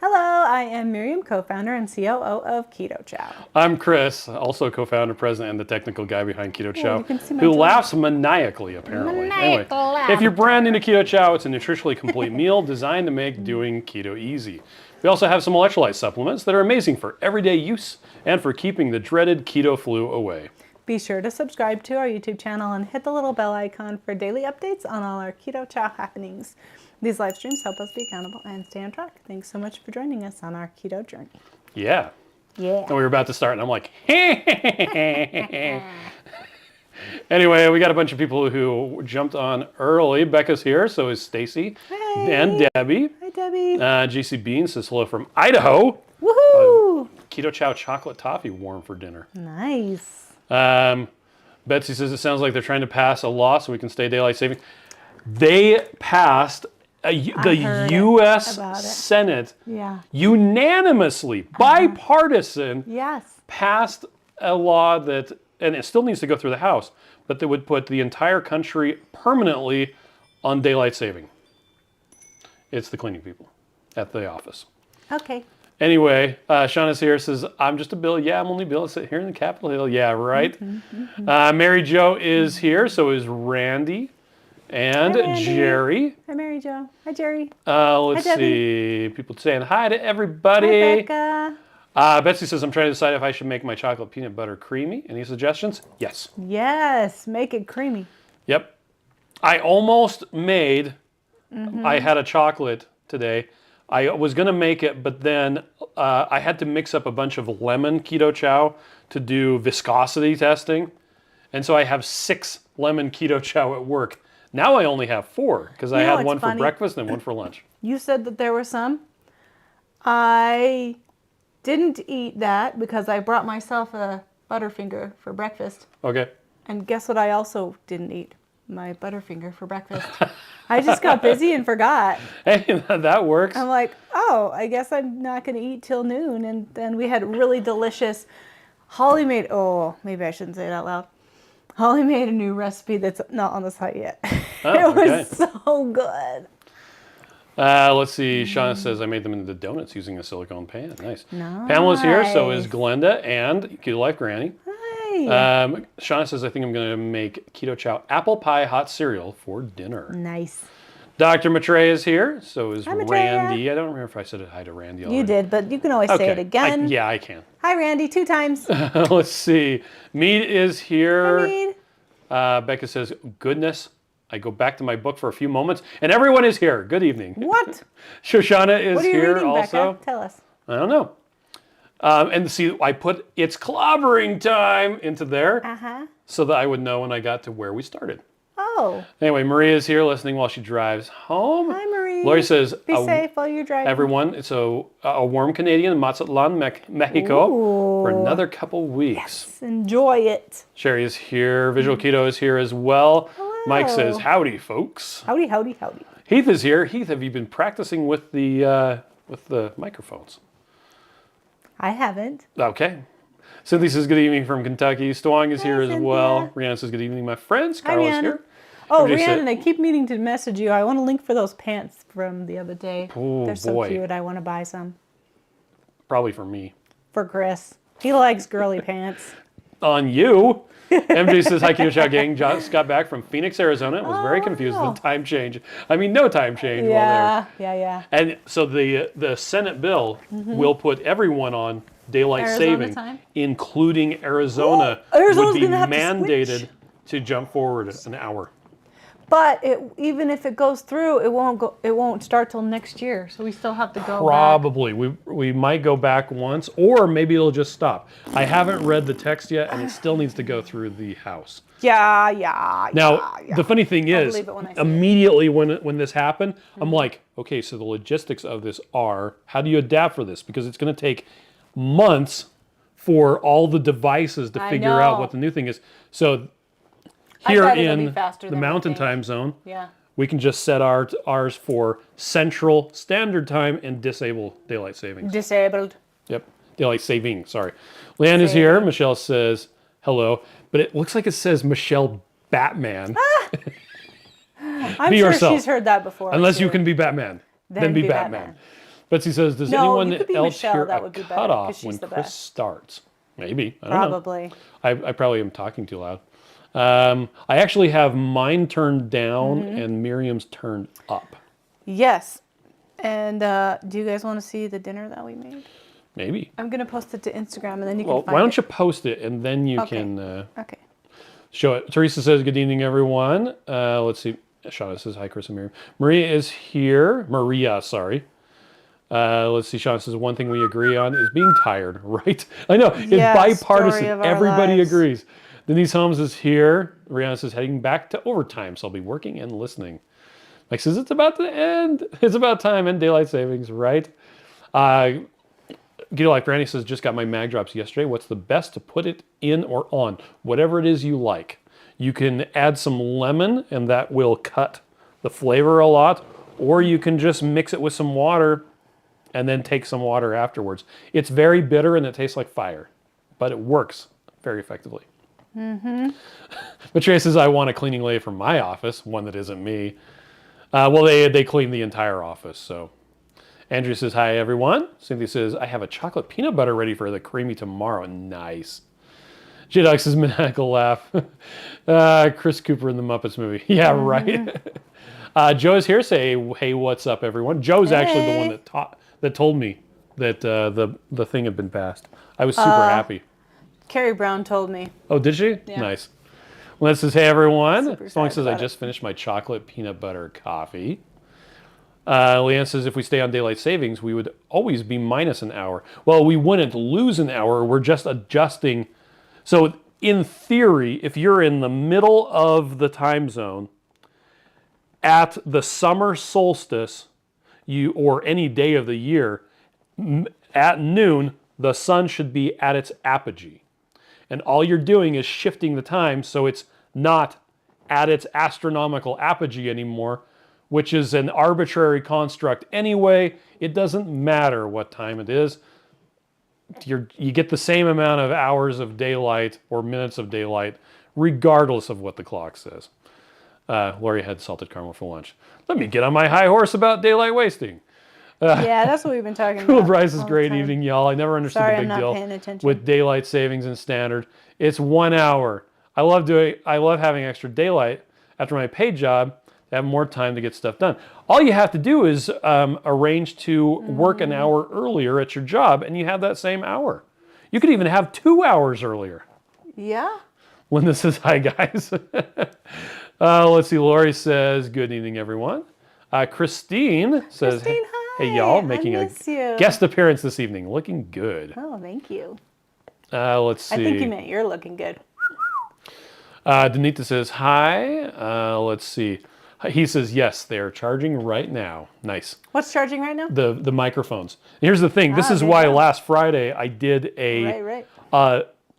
Hello, I am Miriam, co-founder and COO of Keto Chow. I'm Chris, also co-founder, president, and the technical guy behind Keto Chow, you can see my who toes. laughs maniacally, apparently. Maniacal Anyway, if you're brand new to Keto Chow, it's a nutritionally complete meal designed to make doing keto easy. We also have some electrolyte supplements that are amazing for everyday use and for keeping the dreaded keto flu away. Be sure to subscribe to our YouTube channel and hit the little bell icon for daily updates on all our Keto Chow happenings. These live streams help us be accountable and stay on track. Thanks so much for joining us on our keto journey. Yeah. Yeah. And we were about to start, and I'm like, Anyway, we got a bunch of people who jumped on early. Becca's here, so is Stacy and Debbie. Hi, Debbie. GC Bean says hello from Idaho. Woohoo! Keto Chow chocolate toffee warm for dinner. Nice. Betsy says it sounds like they're trying to pass a law so we can stay daylight saving. They passed the U.S. Senate unanimously, bipartisan, passed a law that, and it still needs to go through the House, but that would put the entire country permanently on daylight saving. It's the cleaning people at the office. Okay. Anyway, Shauna's here, says, I'm just a Bill. Yeah, I'm only Bill. It's here in the Capitol Hill. Yeah, right. Mary Jo is here, so is Randy and Jerry. Hi, Mary Jo. Hi, Jerry. Let's see. People saying hi to everybody. Hi, Becca. Betsy says, I'm trying to decide if I should make my chocolate peanut butter creamy. Any suggestions? Yes. Yes, make it creamy. Yep. I almost made, I had a chocolate today. I was going to make it, but then I had to mix up a bunch of lemon Keto Chow to do viscosity testing. And so I have 6 lemon Keto Chow at work. Now I only have 4 because I had one for breakfast and one for lunch. You said that there were some. I didn't eat that because I brought myself a Butterfinger for breakfast. Okay. And guess what I also didn't eat? My Butterfinger for breakfast. I just got busy and forgot. Hey, that works. I'm like, oh, I guess I'm not going to eat till noon. And then we had really delicious, Holly made, oh, maybe I shouldn't say it out loud. Holly made a new recipe that's not on the site yet. It was so good. Let's see. Shauna says, I made them into donuts using a silicone pan. Nice. Pamela's here, so is Glenda and Keto Life Granny. Hi. Shauna says, I think I'm going to make Keto Chow apple pie hot cereal for dinner. Nice. Dr. Matre is here, so is Hi, Randy. I don't remember if I said hi to Randy already. You did, but you can always say it again. Yeah, I can. Hi, Randy, 2 times. Let's see. Mead is here. Hi, Mead. Becca says, goodness, I go back to my book for a few moments, and everyone is here. Good evening. What? Shoshana is what are you here reading, also. Becca? Tell us. I don't know. And see, I put It's Clobbering Time into there so that I would know when I got to where we started. Oh. Anyway, Maria is here listening while she drives home. Hi, Marie. Lori says, be safe while you're driving. Everyone, it's a warm Canadian in Mazatlan, Mexico for another couple weeks. Yes, enjoy it. Sherry is here. Visual Keto is here as well. Hello. Mike says, howdy, folks. Howdy, howdy, howdy. Heath is here. Heath, have you been practicing with the microphones? I haven't. Okay. Cynthia says, good evening from Kentucky. Stwang is here as Cynthia. well. Rhiannon says, good evening, my friends. Hi, Carl is Rhiannon. here. Oh, Rhiannon, I keep meaning to message you. I want to link for those pants from the other day. Oh, they're so cute. I want to buy some. Probably for me. For Chris. He likes girly pants. On you. MJ says, hi, Keto Chow gang. Just got back from Phoenix, Arizona. Was very confused with the time change. I mean, no time change while there. Yeah. And so the Senate bill will put everyone on daylight saving, including Arizona, would be mandated to jump forward an hour. But even if it goes through, it won't start till next year. So we still have to go Probably. We might go back once, or maybe it'll just stop. I haven't read the text yet, and it still needs to go through the House. Yeah. Now, the funny thing is, immediately when this happened, I'm like, okay, so the logistics of this are, how do you adapt for this? Because it's going to take months for all the devices to figure out what the new thing is. So here in the Mountain Time Zone, we can just set ours for Central Standard Time and disable daylight savings. Disabled. Yep, daylight saving, sorry. Leanne is here. Michelle says hello, but it looks like it says Michelle Batman. I'm sure she's heard that before. Unless you can be Batman, then be Batman. Betsy says, does No, anyone you could be else Michelle. hear That a would be better, 'cause cutoff she's when the Chris best. starts? Maybe. I don't know. Probably. I probably am talking too loud. I actually have mine turned down and Miriam's turned up. Yes. And do you guys want to see the dinner that we made? Maybe. I'm going to post it to Instagram and then you can find it. Why don't you post it and then you can Okay. show it. Teresa says, good evening, everyone. Let's see. Shauna says, hi, Chris and Miriam. Maria is here. Maria, sorry. Let's see. Shauna says, one thing we agree on is being tired, right? I know. It's bipartisan. Everybody agrees. Denise Holmes is here. Rihanna says, heading back to overtime, so I'll be working and listening. Mike says, it's about to end. It's about time and daylight savings, right? Keto Like Granny says, just got my Mag Drops yesterday. What's the best to put it in or on? Whatever it is you like. You can add some lemon, and that will cut the flavor a lot. Or you can just mix it with some water and then take some water afterwards. It's very bitter, and it tastes like fire. But it works very effectively. But Trey says, I want a cleaning lady from my office, one that isn't me. Well, they clean the entire office, so. Andrew says, hi, everyone. Cynthia says, I have a chocolate peanut butter ready for the creamy tomorrow. Nice. J-Dog says, maniacal laugh. Chris Cooper in the Muppets movie. Yeah, right. Joe is here. Say, hey, what's up, everyone? Joe's actually the one that told me that the thing had been passed. I was super happy. Carrie Brown told me. Oh, did she? Yeah. Nice. Lynn says, hey, everyone. Super Song excited says, I about just finished my chocolate peanut butter coffee. Leanne says, if we stay on daylight savings, we would always be minus an hour. Well, we wouldn't lose an hour. We're just adjusting. So in theory, if you're in the middle of the time zone at the summer solstice, or any day of the year, at noon, the sun should be at its apogee. And all you're doing is shifting the time so it's not at its astronomical apogee anymore, which is an arbitrary construct anyway. It doesn't matter what time it is. You get the same amount of hours of daylight or minutes of daylight, regardless of what the clock says. Lori had salted caramel for lunch. Let me get on my high horse about daylight wasting. Yeah, that's what we've been talking Cool about. Bryce is great evening, y'all. I never understood the big deal with daylight savings and standard. It's 1 hour. I love having extra daylight after my paid job to have more time to get stuff done. All you have to do is arrange to work an hour earlier at your job, and you have that same hour. You could even have 2 hours earlier. Yeah. Linda says, hi, guys. Let's see. Lori says, good evening, everyone. Christine says, Christine, hi. Hey, y'all, making a guest appearance this evening. Looking good. Oh, thank you. Let's see. I think you meant you're looking good. Danita says, hi. Let's see. He says, yes, they are charging right now. Nice. What's charging right now? The microphones. And here's the thing. This is why last Friday I did a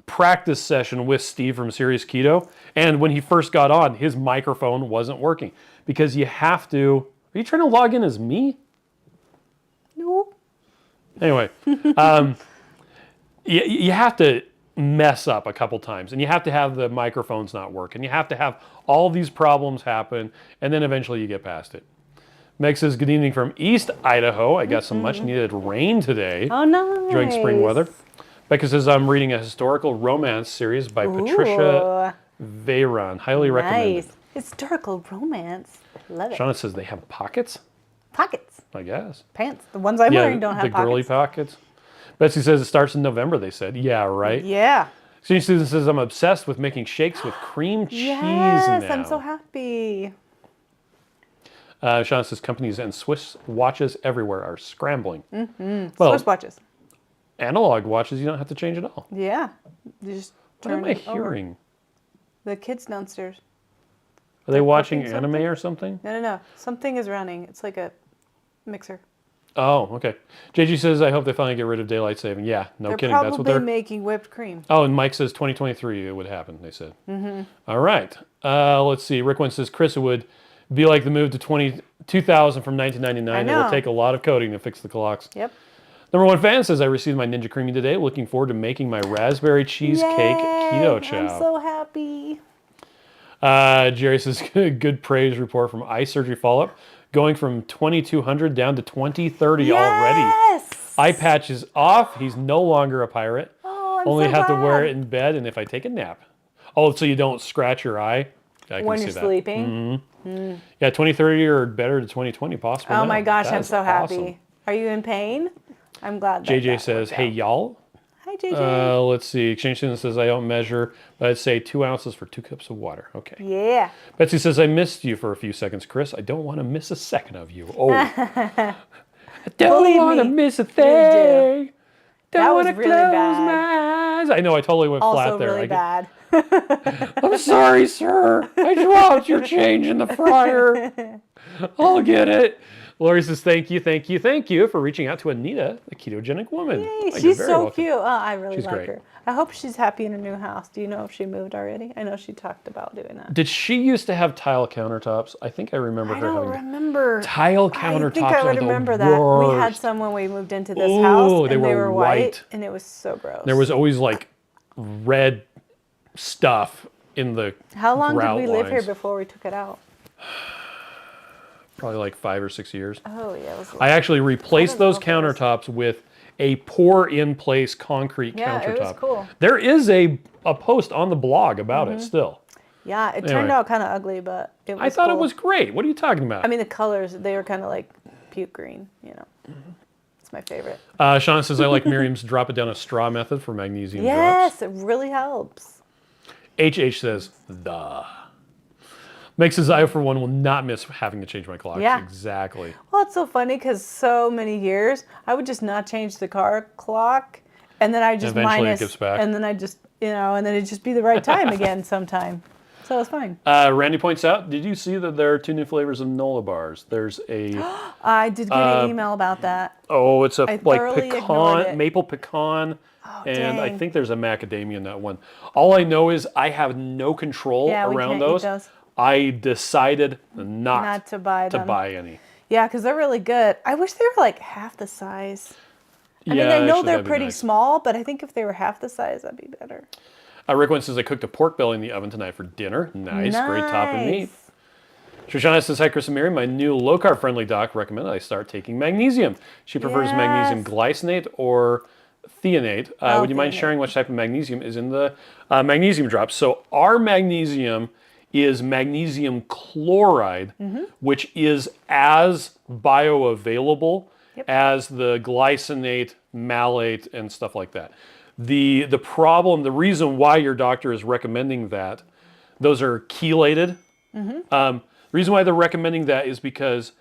practice session with Steve from Serious Keto. And when he first got on, his microphone wasn't working. Because you have to... Are you trying to log in as me? No. Anyway, you have to mess up a couple times, and you have to have the microphones not work, and you have to have all these problems happen, and then eventually you get past it. Meg says, good evening from East Idaho. I got some much needed rain today. Oh, nice. Enjoying spring weather. Becca says, I'm reading a historical romance series by Patricia Veyron. Highly recommended. Historical romance. Love it. Shauna says they have pockets? Pockets. I guess. Pants. The ones I'm wearing don't have the pockets. The girly pockets. Betsy says it starts in November, they said. Yeah, right? Yeah. Senior Susan says, I'm obsessed with making shakes with cream cheese now. Yes, I'm so happy. Shauna says companies and Swiss watches everywhere are scrambling. Well, Swiss watches. Analog watches, you don't have to change at all. Yeah. You just turn what am I hearing? Over. The kids downstairs. Are they watching anime or something? No. Something is running. It's like a mixer. Oh, okay. JG says, I hope they finally get rid of daylight saving. Yeah, no kidding. That's what they're making whipped cream. Oh, and Mike says 2023 it would happen, they said. All right. Let's see. Rick Wynn says, Chris, it would be like the move to 2000 from 1999. It will take a lot of coding to fix the clocks. Yep. Number one fan says, I received my Ninja Creamy today. Looking forward to making my raspberry cheesecake keto chow. I'm so happy. Jerry says, good praise report from eye surgery follow-up. going from 2200 down to 2030 already. Yes! Eye patch is off. He's no longer a pirate. Oh, I'm Only so have to glad. wear it in bed and if I take a nap. Oh, so you don't scratch your eye? I can When see you're that. sleeping. Yeah, 2030 or better to 2020 possible. Oh now. my gosh, That I'm is so awesome. happy. Are you in pain? I'm glad that JJ that says, worked hey, out. y'all. Hi, JJ. Let's see. Exchange Student says, I don't measure, but I'd say 2 ounces for 2 cups of water. Okay. Yeah. Betsy says, I missed you for a few seconds, Chris. I don't want to miss a second of you. Oh. I don't Believe want to me, miss a you do. thing. That Don't was want to really close bad. my eyes. I know, I totally went Also flat there. really bad. I'm sorry, sir. I dropped your change in the fryer. I'll get it. Lori says, thank you for reaching out to Anita, the ketogenic woman. Yay, Oh, you're she's very so welcome. cute. Oh, I really She's like great. her. I hope she's happy in her new house. Do you know if she moved already? I know she talked about doing that. Did she used to have tile countertops? I think I remember I her don't having remember. tile I countertops. think I would are the remember that. We had worst. some when we moved into this Ooh, house, they and they were were white, white. and it was so gross. There was always like red stuff in the How long did grout we live here lines. before we took it out? Probably like 5 or 6 years. Oh yeah, it was. I actually replaced know those if it was- countertops with a pour-in-place concrete Yeah, countertop. it was cool. There is a post on the blog about it still. Yeah, it Anyway. turned out kind of ugly, but it was I thought cool. it was great. What are you talking about? I mean, the colors, they were kind of like puke green, you know. It's my favorite. Sean says, I like Miriam's drop it down a straw method for magnesium Yes, drops. it really helps. HH says, duh. Meg says, I, for one, will not miss having to change my clock. Yeah. Exactly. Well, it's so funny because so many years, I would just not change the car clock, and then I just Eventually it minus, gets back. and then I just, you know, and then it'd just be the right time again sometime. So it's fine. Randy points out, did you see that there are 2 new flavors of Nola bars? There's a, I did get an email about that. it's a I like thoroughly ignored pecan, it. maple pecan, and I dang. think there's a macadamia in that one. All I know is I have no control Yeah, we around can't eat those. those. I decided not to buy them. any. Yeah, because they're really good. I wish they were like half the size. I mean, Yeah, I know actually, they're that'd be pretty nice. small, but I think if they were half the size, that'd be better. Rick Wynn says, I cooked a pork belly in the oven tonight for dinner. Nice, great top of meat. Nice. Shoshana says, hi, Chris and Miriam. My new low-carb friendly doc recommended I start taking magnesium. She prefers Yes. magnesium glycinate or thionate. Would you mind thionate. sharing which type of magnesium is in the magnesium drops? So our magnesium is magnesium chloride, which is as bioavailable as the glycinate, malate, and stuff like that. The problem, the reason why your doctor is recommending that, those are chelated. The reason why they're recommending that is because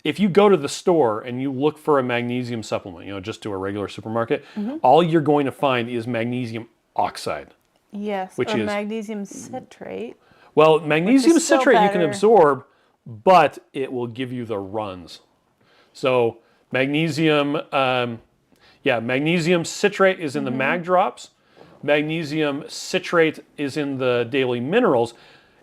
if you go to the store and you look for a magnesium supplement, you know, just to a regular supermarket, all you're going to find is magnesium oxide. Yes, Which or is- magnesium citrate. Well, magnesium still citrate you can better. absorb, but it will give you the runs. So magnesium, magnesium citrate is in the mag drops. Magnesium citrate is in the daily minerals.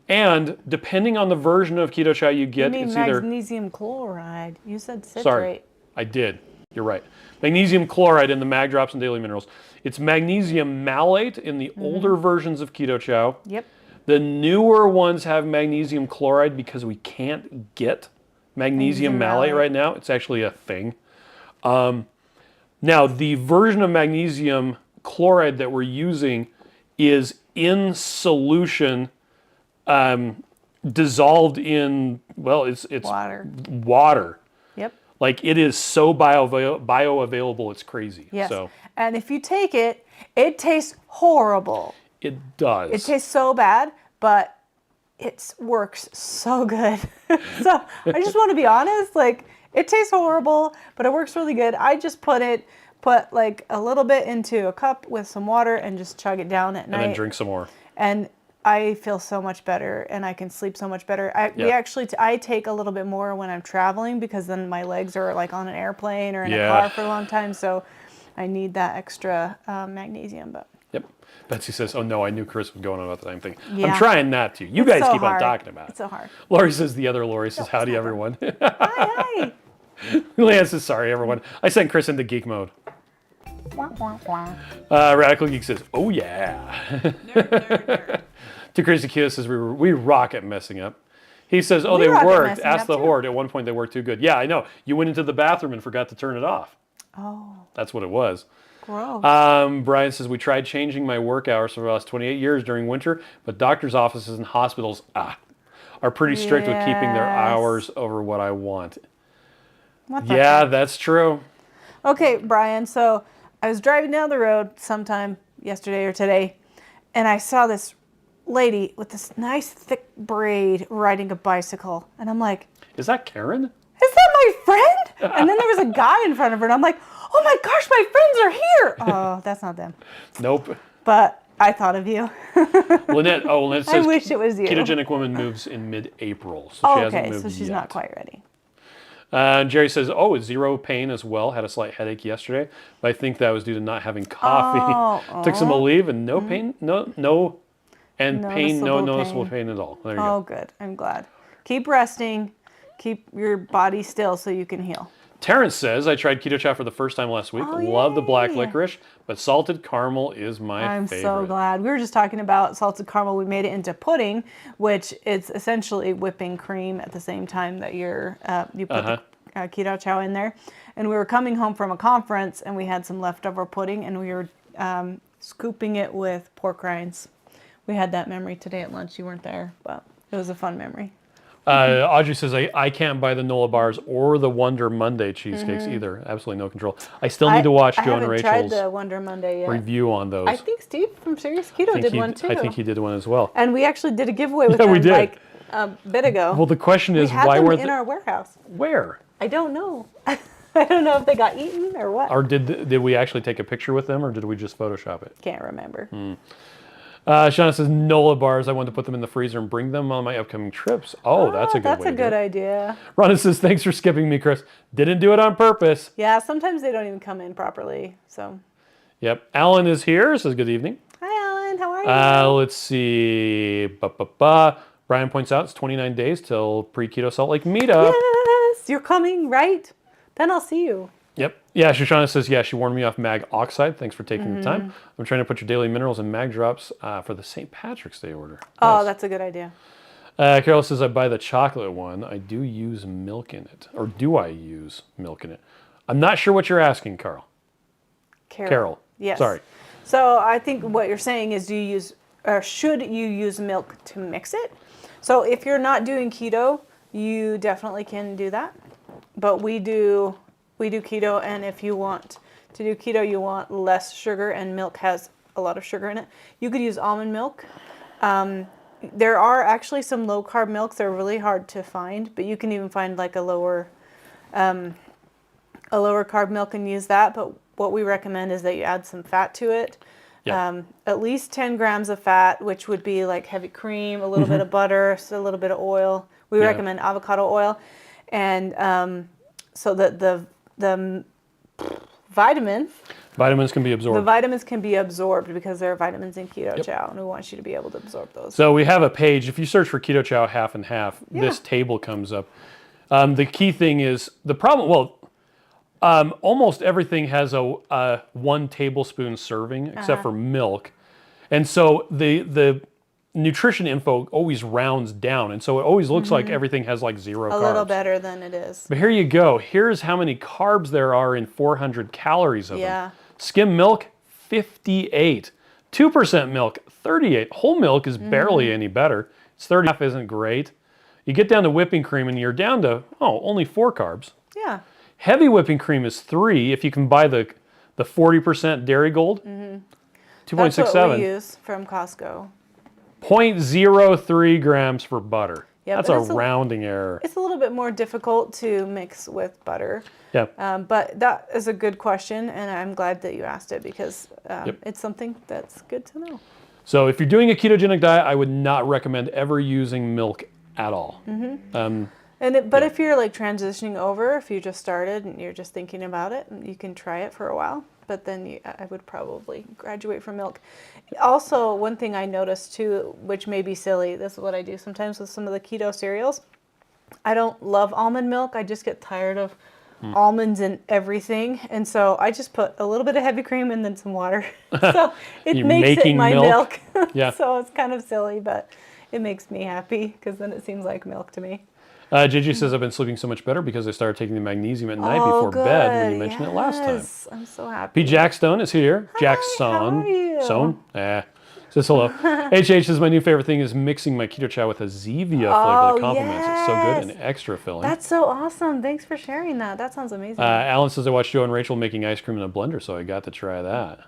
And depending on the version of Keto Chow you You get, mean it's either... magnesium chloride? You said citrate. Sorry, I did. You're right. Magnesium chloride in the mag drops and daily minerals. It's magnesium malate in the older versions of Keto Chow. Yep. The newer ones have magnesium chloride because we can't get magnesium malate right now. It's actually a thing. Now, the version of magnesium chloride that we're using is in solution, dissolved in, well, it's water. Yep. Like it is so bioavailable, it's crazy. Yes. So And if you take it, it tastes horrible. it does. It tastes so bad, but it works so good. So I just want to be honest, like it tastes horrible, but it works really good. I just put like a little bit into a cup with some water and just chug it down at night. and then drink some more. And I feel so much better and I can sleep so much better. I take a little bit more when I'm traveling because then my legs are like on an airplane or in a car for a long time. So I need that extra magnesium. But Yep. Betsy says, oh no, I knew Chris was going on about the same thing. Yeah. I'm trying not to. You It's guys so keep hard. on talking about it. It's so hard. Lori says, the other Lori says, howdy it's not everyone. Hi. Leanne says, sorry everyone. I sent Chris into geek mode. Radical Geek says, oh yeah. Nerd. To Crazy Keto says, we rock at messing up. He says, oh, We they rocket worked. messing Ask up the too. Horde. At one point, they worked too good. Yeah, I know. You went into the bathroom and forgot to turn it off. Oh. That's what it was. Gross. Brian says, we tried changing my work hours for the last 28 years during winter, but doctors' offices and hospitals are pretty strict with keeping their hours over what I want. What the Yeah, heck? that's true. Okay, Brian, so I was driving down the road sometime yesterday or today, and I saw this lady with this nice thick braid riding a bicycle. And I'm like, Is that Karen? is that my friend? And then there was a guy in front of her, and I'm like, oh my gosh, my friends are here. Oh, that's not them. Nope. But I thought of you. Lynette says, I wish it was you. Ketogenic woman moves in mid-April, so she hasn't moved so she's yet. not quite ready. Jerry says, it's zero pain as well. Had a slight headache yesterday, but I think that was due to not having coffee. Took some Aleve and no pain, no noticeable pain at all. There you go. Oh, good. I'm glad. Keep resting. Keep your body still so you can heal. Terrence says, I tried Keto Chow for the first time last week. Love the black licorice, but salted caramel is my favorite. I'm so glad. We were just talking about salted caramel. We made it into pudding, which is essentially whipping cream at the same time that you put the Keto Chow in there. And we were coming home from a conference, and we had some leftover pudding, and we were scooping it with pork rinds. We had that memory today at lunch. You weren't there, but it was a fun memory. Audrey says, I can't buy the Nola bars or the Wonder Monday cheesecakes either. Absolutely no control. I still need to watch Joe and Rachel's tried the Wonder Monday yet. review on those. I think Steve from Serious Keto did one too. I think he did one as well. And we actually did a giveaway with them like a bit ago. Well, the question is, why weren't they in our warehouse? Where? I don't know. I don't know if they got eaten or what. Or did we actually take a picture with them, or did we just Photoshop it? Can't remember. Shauna says, Nola bars, I want to put them in the freezer and bring them on my upcoming trips. Oh, that's a good way to do it. That's a good idea. Rhonda says, thanks for skipping me, Chris. Didn't do it on purpose. Yeah, sometimes they don't even come in properly. So. Yep. Alan is here. Says, good evening. Hi, Alan. How are you? Let's see. Brian points out it's 29 days till pre-Keto Salt Lake meetup. Yes, you're coming, right? Then I'll see you. Yep. Yeah, Shoshana says, she warned me off mag oxide. Thanks for taking the time. I'm trying to put your daily minerals and mag drops for the St. Patrick's Day order. Oh, Nice. that's a good idea. Carol says, I buy the chocolate one. I do use milk in it. Or do I use milk in it? I'm not sure what you're asking, Carol. Carol. Yes. Sorry. So I think what you're saying is, should you use milk to mix it? So if you're not doing keto, you definitely can do that. But we do keto, and if you want to do keto, you want less sugar, and milk has a lot of sugar in it. You could use almond milk. There are actually some low carb milks. They're really hard to find, but you can even find like a lower carb milk and use that. But what we recommend is that you add some fat to it. Yep. At least 10 grams of fat, which would be like heavy cream, a little bit of butter, so a little bit of oil. We recommend avocado oil. And so that the vitamins can be absorbed. The vitamins can be absorbed because there are vitamins in Keto Chow, and we want you to be able to absorb those. So we have a page. If you search for Keto Chow half and half, this table comes up. The key thing is the problem. Well, almost everything has a 1 tablespoon serving, except for milk, and so the nutrition info always rounds down, and so it always looks like everything has like 0 carbs. A little better than it is. But here you go. Here's how many carbs there are in 400 calories of them. Skim milk, 58. 2% milk, 38. Whole milk is barely any better. It's 30.5 isn't great. You get down to whipping cream and you're down to, only 4 carbs. Yeah. Heavy whipping cream is 3 if you can buy the 40% Dairy Gold. 2.67. That's what we use from Costco. 0.03 grams for butter. Yeah, that's a rounding error. It's a little bit more difficult to mix with butter. Yeah. But that is a good question, and I'm glad that you asked it because it's something that's good to know. So if you're doing a ketogenic diet, I would not recommend ever using milk at all. But if you're like transitioning over, if you just started and you're just thinking about it, you can try it for a while. But then I would probably graduate from milk. Also, one thing I noticed too, which may be silly, this is what I do sometimes with some of the keto cereals. I don't love almond milk. I just get tired of almonds in everything. And so I just put a little bit of heavy cream and then some water. So it makes it my milk. Yeah. So it's kind of silly, but It makes me happy because then it seems like milk to me. JJ says, I've been sleeping so much better because I started taking the magnesium at night before bed when you mentioned it last time. I'm so happy. P. Jackstone is here. Hi, Jackson. how are you? Son? Says hello. HH says, my new favorite thing is mixing my Keto Chow with a Zevia flavor that complements it. So good and extra filling. That's so awesome. Thanks for sharing that. That sounds amazing. Alan says, I watched Joe and Rachel making ice cream in a blender, so I got to try that.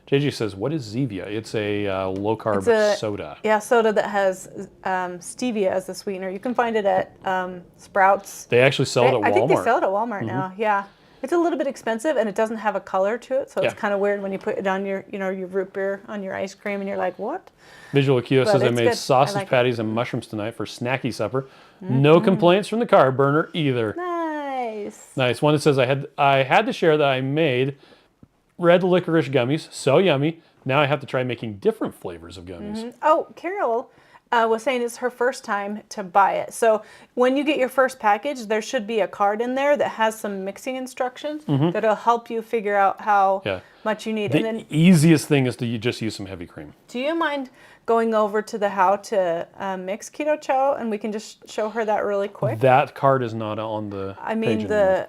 JJ says, what is Zevia? It's a low-carb soda. Yeah, soda that has stevia as the sweetener. You can find it at Sprouts. They actually sell it at Walmart. I think they sell it at Walmart now, yeah. It's a little bit expensive, and it doesn't have a color to it, so it's kind of weird when you put it on your, your root beer on your ice cream, and you're like, what? Visual Akio says, I made sausage patties and mushrooms tonight for snacky supper. No complaints from the carb burner either. Nice. Nice. One that says, I had to share that I made red licorice gummies, so yummy. Now I have to try making different flavors of gummies. Oh, Carol was saying it's her first time to buy it. So when you get your first package, there should be a card in there that has some mixing instructions that'll help you figure out how much you need. The easiest thing is to just use some heavy cream. Do you mind going over to the how to mix Keto Chow, and we can just show her that really quick? That card is not on the page the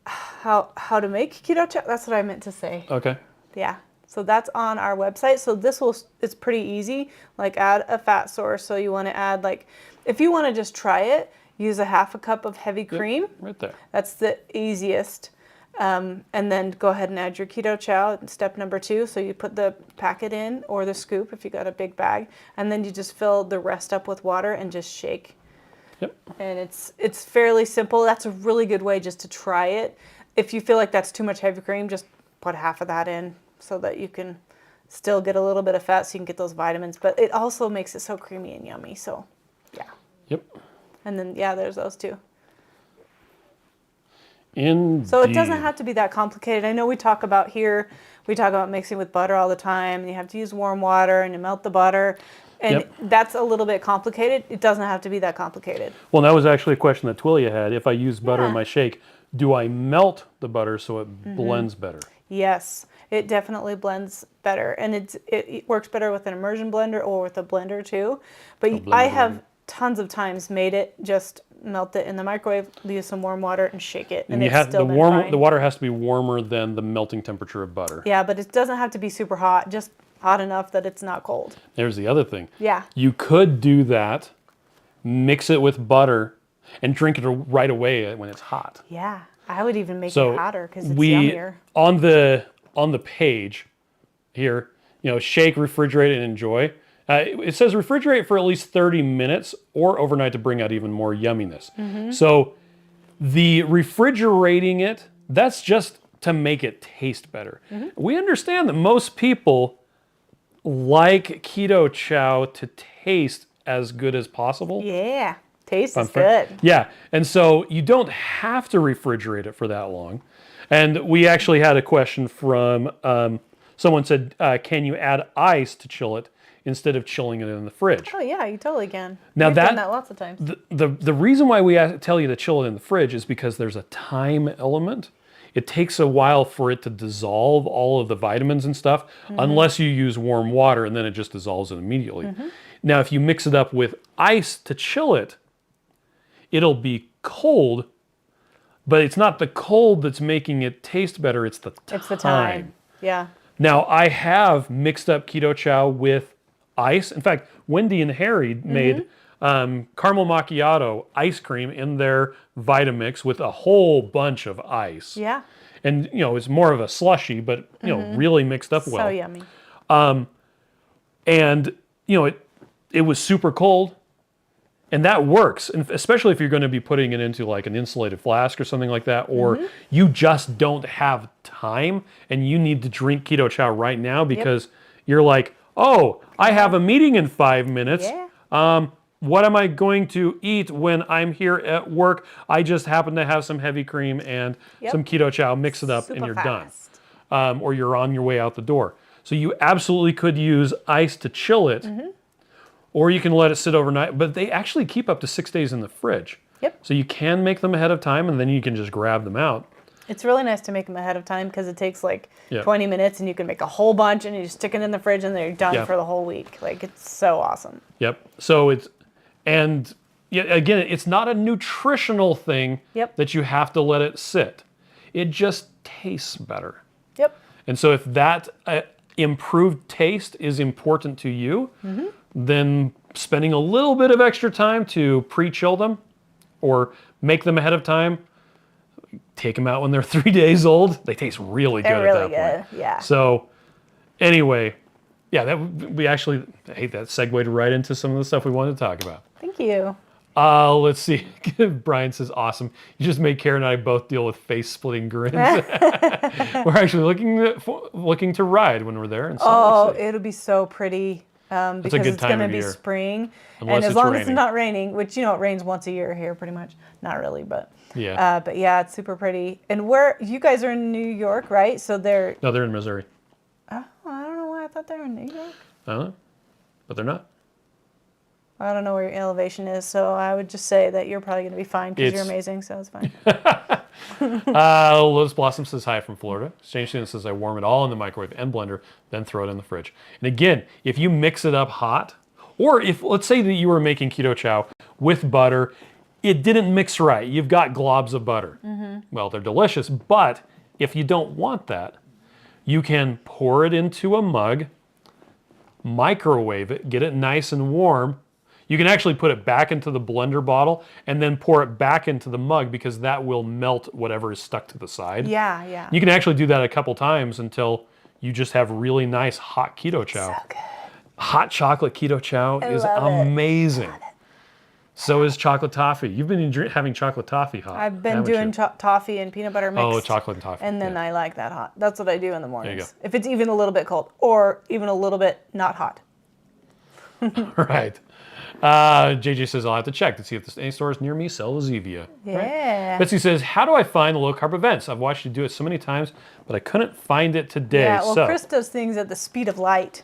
how to make Keto Chow. That's what I meant to say. Okay. Yeah. So that's on our website. So it's pretty easy. Like add a fat source. So you want to add if you want to just try it, use a half a cup of heavy cream. Right there. That's the easiest. And then go ahead and add your Keto Chow, step number 2. So you put the packet in or the scoop if you got a big bag, and then you just fill the rest up with water and just shake. Yep. And it's fairly simple. That's a really good way just to try it. If you feel like that's too much heavy cream, just put half of that in so that you can still get a little bit of fat so you can get those vitamins. But it also makes it so creamy and yummy. So, yeah. Yep. And then, there's those two. Indeed. So it doesn't have to be that complicated. I know we talk about mixing with butter all the time, and you have to use warm water and you melt the butter. And that's a little bit complicated. It doesn't have to be that complicated. Well, that was actually a question that Twilia had. If I use butter in my shake, do I melt the butter so it blends better? Yes, it definitely blends better. And it works better with an immersion blender or with a blender too. But I have tons of times made it, just melt it in the microwave, use some warm water and shake it. And the water has to be warmer than the melting temperature of butter. Yeah, but it doesn't have to be super hot, just hot enough that it's not cold. There's the other thing. Yeah. You could do that, mix it with butter, and drink it right away when it's hot. Yeah, I would even make it hotter because it's yummier. On the page here, shake, refrigerate, and enjoy. It says refrigerate for at least 30 minutes or overnight to bring out even more yumminess. So the refrigerating it, that's just to make it taste better. We understand that most people like Keto Chow to taste as good as possible. Yeah, taste is good. Yeah, and so you don't have to refrigerate it for that long. And we actually had a question from someone said, can you add ice to chill it instead of chilling it in the fridge? Oh yeah, you totally can. Now We've done that lots of times. The reason why we tell you to chill it in the fridge is because there's a time element. It takes a while for it to dissolve all of the vitamins and stuff, unless you use warm water, and then it just dissolves it immediately. Now, if you mix it up with ice to chill it, it'll be cold, but it's not the cold that's making it taste better, it's the time. It's the time, yeah. Now, I have mixed up Keto Chow with ice. In fact, Wendy and Harry made caramel macchiato ice cream in their Vitamix with a whole bunch of ice. Yeah. And, it's more of a slushy, but, really mixed up well. So yummy. And, it was super cold. And that works, and especially if you're going to be putting it into like an insulated flask or something like that, or you just don't have time and you need to drink Keto Chow right now because you're like, oh, I have a meeting in 5 minutes. Yeah. What am I going to eat when I'm here at work? I just happen to have some heavy cream and some Keto Chow, mix it up, and you're done. Or you're on your way out the door. So you absolutely could use ice to chill it. Or you can let it sit overnight, but they actually keep up to 6 days in the fridge. Yep. So you can make them ahead of time, and then you can just grab them out. It's really nice to make them ahead of time because it takes like Yeah. 20 minutes and you can make a whole bunch and you just stick it in the fridge and then you're done Yeah. for the whole week. Like, it's so awesome. Yep. So again, it's not a nutritional thing Yep. that you have to let it sit. It just tastes better. Yep. And so if that improved taste is important to you, then spending a little bit of extra time to pre-chill them or make them ahead of time, take them out when they're 3 days old. They taste really good They're at really that point. good. Yeah. So anyway, yeah, we actually, I hate that segued right into some of the stuff we wanted to talk about. Thank you. Let's see. Brian says, awesome. You just made Karen and I both deal with face-splitting grins. We're actually looking to ride when we're there in Salt Lake City. It'll be so pretty because good it's time going to of be year. spring. Unless and as it's long as raining. it's not raining, which, it rains once a year here pretty much. Not really, but Yeah. but yeah, it's super pretty. And where you guys are in New York, right? So they're, No, they're in Missouri. oh, I don't know why I thought they were in New York. I don't know. But they're not. I don't know where your elevation is, so I would just say that you're probably going to be fine because you're It's- amazing, so it's fine. Lotus Blossom says hi from Florida. Strange Student says I warm it all in the microwave and blender, then throw it in the fridge. And again, if you mix it up hot, or if, let's say that you were making keto chow with butter, it didn't mix right. You've got globs of butter. Well, they're delicious, but if you don't want that, you can pour it into a mug, microwave it, get it nice and warm. You can actually put it back into the blender bottle and then pour it back into the mug because that will melt whatever is stuck to the side. Yeah, yeah. You can actually do that a couple times until you just have really nice hot keto chow. So good. Hot chocolate keto chow is love it. amazing. So is chocolate toffee. You've been having chocolate toffee hot. I've been haven't doing you? toffee and peanut butter mix. Oh, chocolate and toffee. And then yeah. I like that hot. That's what I do in the you mornings. go. If it's even a little bit cold or even a little bit not hot. Right. JJ says, I'll have to check to see if any stores near me sell the Zevia. Yeah. Right? Betsy says, how do I find the low-carb events? I've watched you do it so many times, but I couldn't find it today. Yeah, well, so Chris does things at the speed of light.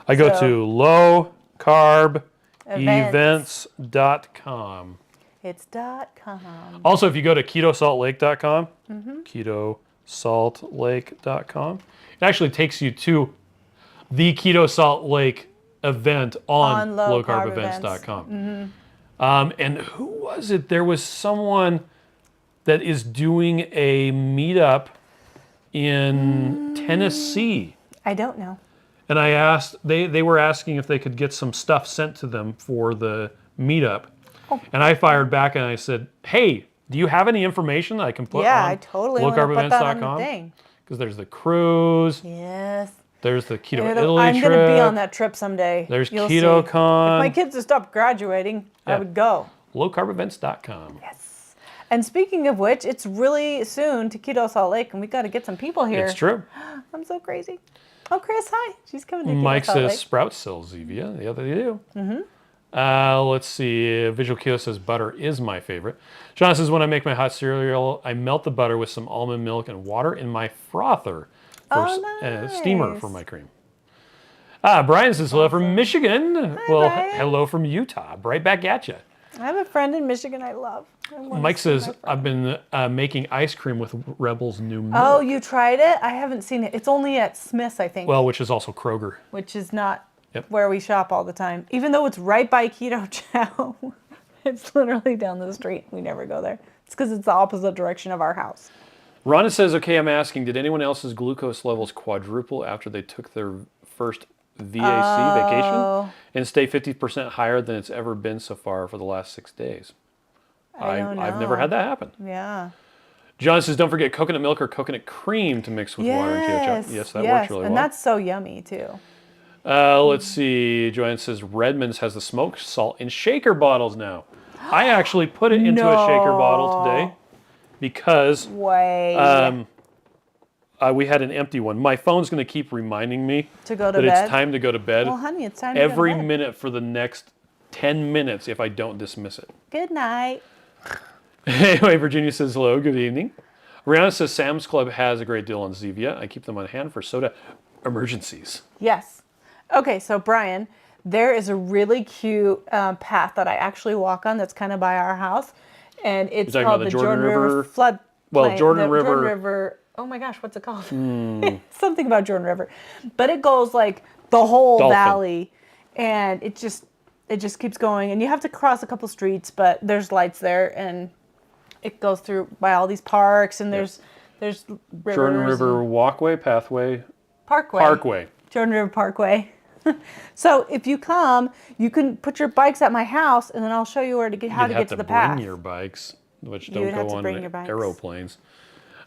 I go so- to lowcarbevents.com. It's .com. Also, if you go to ketosaltlake.com, ketosaltlake.com, it actually takes you to the Keto Salt Lake event on lowcarbevents.com. And who was it? There was someone that is doing a meetup in Tennessee. I don't know. And I asked, they were asking if they could get some stuff sent to them for the meetup. Oh. And I fired back and I said, hey, do you have any information that I can put Yeah, on I totally want to put that on the lowcarbevents.com? thing. Because there's the cruise, Yes. there's the Keto I'm Italy going trip. to be on that trip someday. There's You'll KetoCon. see. If my kids had stopped graduating, I Yeah. would go. Lowcarbevents.com. Yes. And speaking of which, it's really soon to Keto Salt Lake, and we got to get some people here. It's true. I'm so crazy. Oh, Chris, hi. She's coming to Keto Mike Salt says Lake. Sprouts sells Zevia. Yeah, they do. Let's see. Visual Keto says butter is my favorite. John says when I make my hot cereal, I melt the butter with some almond milk and water in my frother for steamer nice. for my cream. Brian says hello from Michigan. Well, Brian. hello from Utah. Right back at you. I have a friend in Michigan I love. I wanna Mike see my says friend. I've been making ice cream with Rebel's new milk. Oh, you tried it? I haven't seen it. It's only at Smith's, I think. Well, which is also Kroger. Which is not Yep. where we shop all the time. Even though it's right by Keto Chow. It's literally down the street. We never go there. It's because it's the opposite direction of our house. Rhonda says, okay, I'm asking, did anyone else's glucose levels quadruple after they took their first VAC vacation and stay 50% higher than it's ever been so far for the last 6 days? I've I've never had that happen. Yeah. John says, don't forget coconut milk or coconut cream to mix with water and Keto Chow. Yes, that works really and well. that's so yummy too. Let's see. Joanne says, Redmond's has the smoked salt in shaker bottles now. I actually put it into a shaker bottle today because Way. We had an empty one. My phone's going to keep reminding me To go to that bed? it's time to go to bed Well, honey, it's time to every go to bed. minute for the next 10 minutes if I don't dismiss it. Good night. Anyway, Virginia says, hello, good evening. Raena says, Sam's Club has a great deal on Zevia. I keep them on hand for soda emergencies. Yes. Okay, so Brian, there is a really cute path that I actually walk on that's kind of by our house. And it's talking called about the the Jordan River? Flood Well, Jordan Jordan River. River. Oh my gosh, what's it called? Something about Jordan River, but it goes like the whole valley, and it just keeps going, and you have to cross a couple streets, but there's lights there, and it goes through by all these parks, and there's rivers. Jordan River Walkway, Pathway, Parkway. Jordan River Parkway. So if you come, you can put your bikes at my house, and then I'll show you where to get how to get to the path. Bring your bikes, which You don't would have go to on bring your bikes. aeroplanes.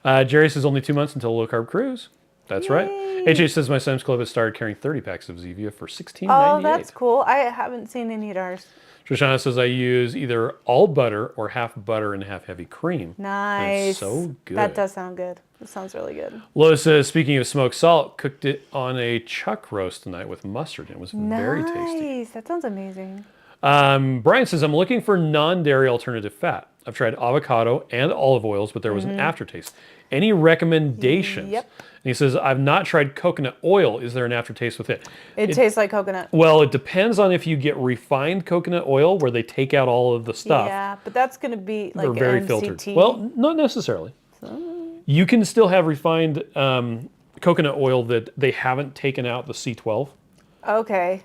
Jerry says only 2 months until low carb cruise. That's right. AJ says my Sam's Club has started carrying 30 packs of Zevia for $16.98. Oh, that's cool. I haven't seen any of ours. Shoshana says I use either all butter or half butter and half heavy cream. Nice. That's so good. That does sound good. It sounds really good. Lois says, speaking of smoked salt, cooked it on a chuck roast tonight with mustard. It was very tasty. Nice. That sounds amazing. Brian says, I'm looking for non-dairy alternative fat. I've tried avocado and olive oils, but there was an aftertaste. Any recommendations? Yep. And he says, I've not tried coconut oil. Is there an aftertaste with it? It tastes like coconut. Well, it depends on if you get refined coconut oil where they take out all of the stuff. Yeah, but that's going to be like They're very MCT. filtered. Well, not necessarily. You can still have refined coconut oil that they haven't taken out the C12. Okay.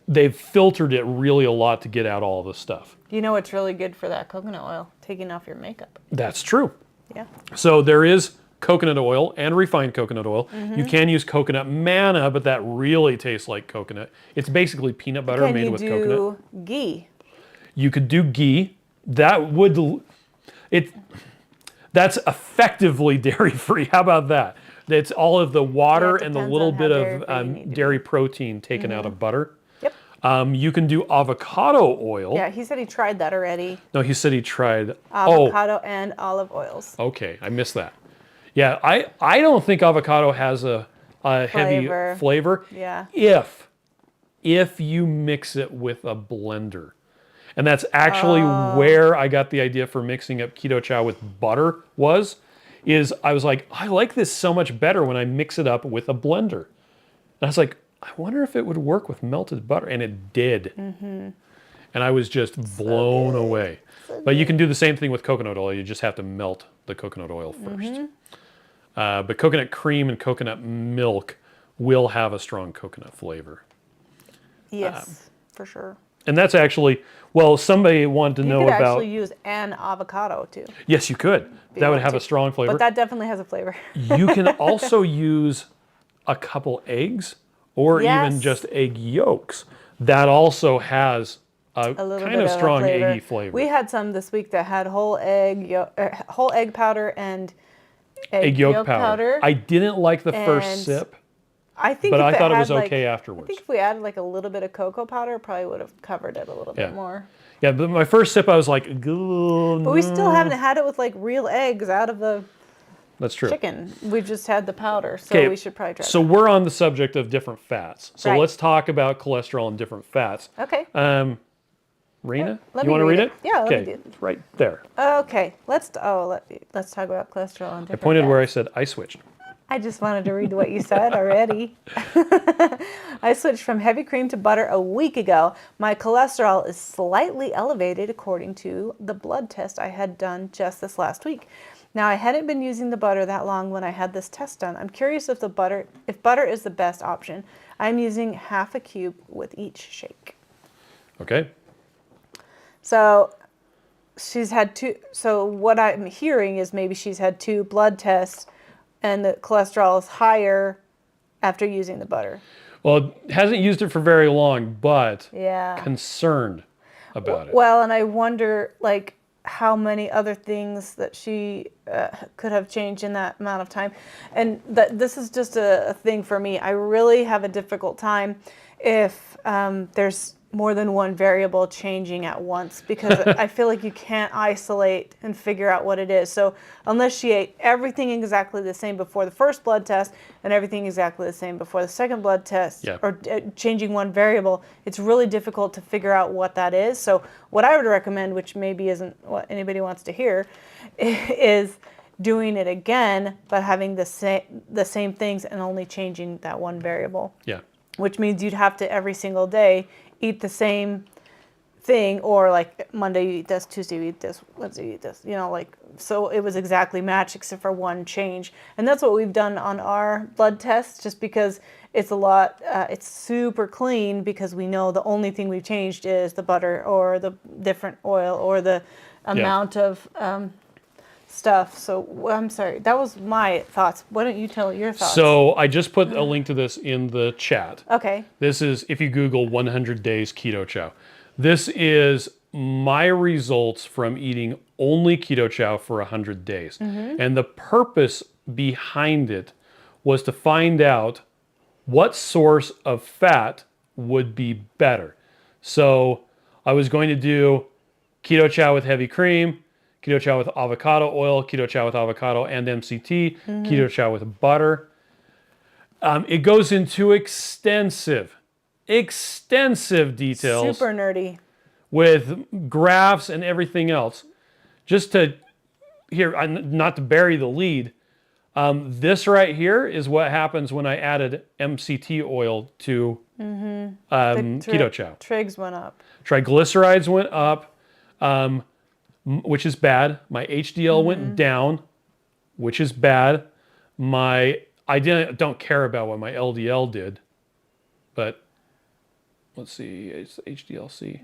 They've filtered it really a lot to get out all the stuff. You know what's really good for that coconut oil? Taking off your makeup. That's true. Yeah. So there is coconut oil and refined coconut oil. You can use coconut manna, but that really tastes like coconut. It's basically peanut butter made with coconut. Can you do ghee? You could do ghee. That's effectively dairy-free. How about that? It's all of the water and the little bit of dairy protein taken out of butter. Yep. You can do avocado oil. Yeah, he said he tried that already. No, he said he tried Avocado and olive oils. Okay, I missed that. Yeah, I don't think avocado has a heavy flavor. Yeah. If you mix it with a blender. And that's actually where I got the idea for mixing up Keto Chow with butter I was like, I like this so much better when I mix it up with a blender. And I was like, I wonder if it would work with melted butter. And it did. And I was just blown away. But you can do the same thing with coconut oil. You just have to melt the coconut oil first. But coconut cream and coconut milk will have a strong coconut flavor. Yes, for sure. And that's actually, somebody wanted to know about... You could actually use an avocado, too. Yes, you could. That would have a strong flavor. But that definitely has a flavor. You can also use a couple eggs or even just egg yolks. That also has a kind of strong eggy flavor. We had some this week that had whole egg powder and egg yolk powder. I didn't like the first sip. I think, but I thought it was okay afterwards. I think if we added like a little bit of cocoa powder, it probably would have covered it a little bit more. Yeah, but my first sip, I was like, but we still haven't had it with like real eggs out of the That's true. chicken. We've just had the powder, so we should probably try So that. we're on the subject of different fats. So let's talk about cholesterol and different fats. Okay. Raena, you want to read it? Yeah, let me do it. It's right there. Okay, let's talk about cholesterol and different I pointed fats. where I said I switched. I just wanted to read what you said already. I switched from heavy cream to butter a week ago. My cholesterol is slightly elevated according to the blood test I had done just this last week. Now, I hadn't been using the butter that long when I had this test done. I'm curious if butter is the best option. I'm using half a cube with each shake. Okay. So she's had two. So what I'm hearing is maybe she's had 2 blood tests and the cholesterol is higher after using the butter. Well, hasn't used it for very long, but Yeah. concerned about it. Well, and I wonder like how many other things that she could have changed in that amount of time. And this is just a thing for me. I really have a difficult time if there's more than one variable changing at once, because I feel like you can't isolate and figure out what it is. So unless she ate everything exactly the same before the first blood test and everything exactly the same before the second blood test, or changing one variable, it's really difficult to figure out what that is. So what I would recommend, which maybe isn't what anybody wants to hear, is doing it again, but having the same things and only changing that one variable. Yeah. Which means you'd have to every single day eat the same thing, or like Monday you eat this, Tuesday you eat this, Wednesday you eat this, you know, like, so it was exactly matched except for one change. And that's what we've done on our blood test, just because it's a lot, it's super clean, because we know the only thing we've changed is the butter or the different oil or the amount of stuff. So I'm sorry, that was my thoughts. Why don't you tell your thoughts? So I just put a link to this in the chat. Okay. This is, if you Google 100 days keto chow, this is my results from eating only keto chow for 100 days. And the purpose behind it was to find out what source of fat would be better. So I was going to do keto chow with heavy cream, keto chow with avocado oil, keto chow with avocado and MCT, keto chow with butter. It goes into extensive details. Super nerdy. With graphs and everything else. Just to, here, not to bury the lead, this right here is what happens when I added MCT oil to keto chow. Trigs went up. Triglycerides went up, which is bad. My HDL went down, which is bad. I don't care about what my LDL did, but let's see, it's HDLC.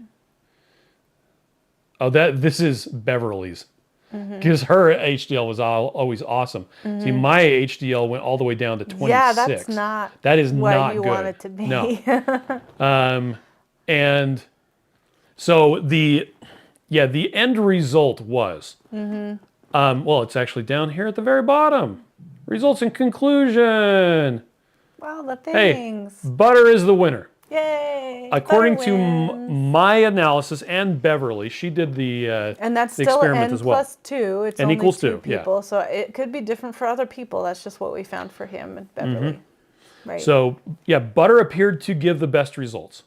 Oh, this is Beverly's, because her HDL was always awesome. See, my HDL went all the way down to 26. Yeah, that's not. That is what not you good. want it to be. No. And so the end result was, well, it's actually down here at the very bottom. Results in conclusion. Wow, the things. Hey, butter is the winner. Yay! According to my analysis, and Beverly, she did the and that's the still experiment N as well. plus 2. It's N only equals 2 2, yeah. people, so it could be different for other people. That's just what we found for him and Beverly. Right. So yeah, butter appeared to give the best results.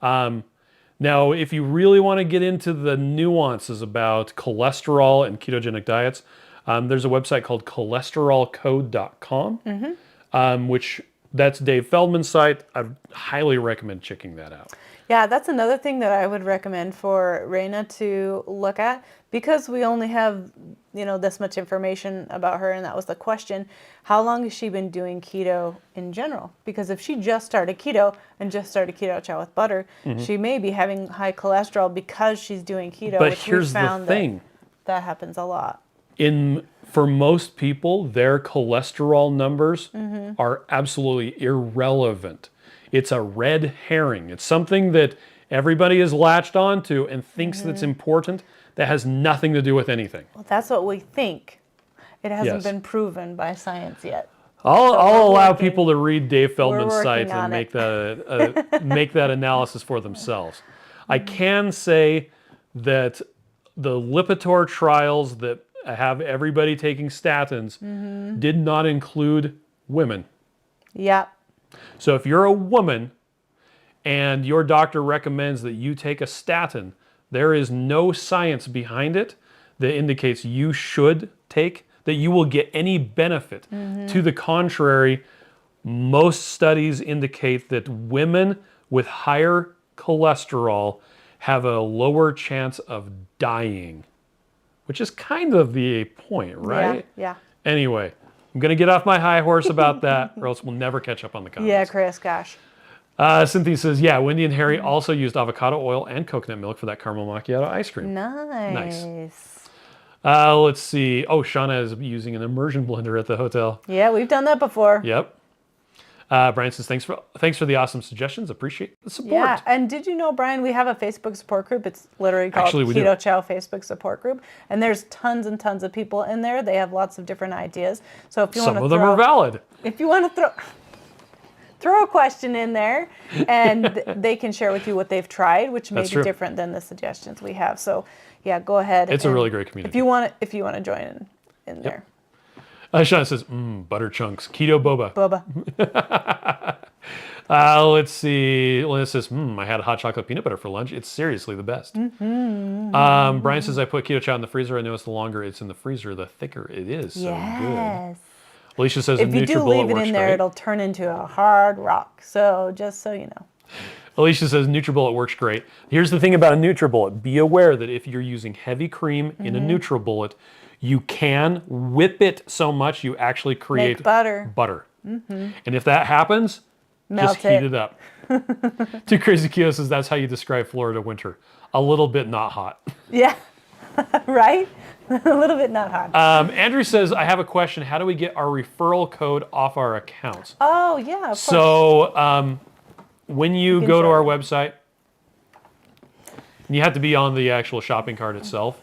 Now, if you really want to get into the nuances about cholesterol and ketogenic diets, there's a website called cholesterolcode.com, which that's Dave Feldman's site. I highly recommend checking that out. Yeah, that's another thing that I would recommend for Raena to look at, because we only have, this much information about her, and that was the question. How long has she been doing keto in general? Because if she just started keto and just started keto chow with butter, she may be having high cholesterol because she's doing keto. But which here's we found the thing. That happens a lot. For most people, their cholesterol numbers are absolutely irrelevant. It's a red herring. It's something that everybody is latched onto and thinks that's important. That has nothing to do with anything. Well, that's what we think. It hasn't Yes. been proven by science yet. I'll allow people to read Dave Feldman's site working and on make that analysis for themselves. I can say that the Lipitor trials that have everybody taking statins did not include women. Yep. So if you're a woman and your doctor recommends that you take a statin, there is no science behind it that indicates you should take, that you will get any benefit. To the contrary, most studies indicate that women with higher cholesterol have a lower chance of dying, which is kind of the point, right? Yeah. Anyway, I'm going to get off my high horse about that, or else we'll never catch up on the comments. Yeah, Chris, gosh. Cynthia says, yeah, Wendy and Harry also used avocado oil and coconut milk for that caramel macchiato ice cream. Nice. Let's see. Oh, Shauna is using an immersion blender at the hotel. Yeah, we've done that before. Yep. Brian says, thanks for the awesome suggestions. Appreciate the support. Yeah, and did you know, Brian, we have a Facebook support group. It's literally called Keto Chow Facebook support group. And there's tons and tons of people in there. They have lots of different ideas. So if you want to Some of them are valid. If you want to throw a question in there, and they can share with you what they've tried, which may be different than the suggestions we have. So yeah, go ahead. It's a really great community. If you want to join in there. Shauna says, butter chunks, keto boba. Let's see. Lena says, I had a hot chocolate peanut butter for lunch. It's seriously the best. Brian says, I put keto chow in the freezer. I noticed the longer it's in the freezer, the thicker it is. So good. Alicia says, if you do leave it in there, great. it'll turn into a hard rock. So just so you know. Alicia says NutriBullet works great. Here's the thing about a NutriBullet. Be aware that if you're using heavy cream in a NutriBullet, you can whip it so much you actually create Make butter. And if that happens, Melt just heat it up. Too Crazy Keto says that's how you describe Florida winter. A little bit not hot. Yeah, right? A little bit not hot. Andrew says, I have a question. How do we get our referral code off our accounts? Oh, yeah, of course. So when you go to our website, you have to be on the actual shopping cart itself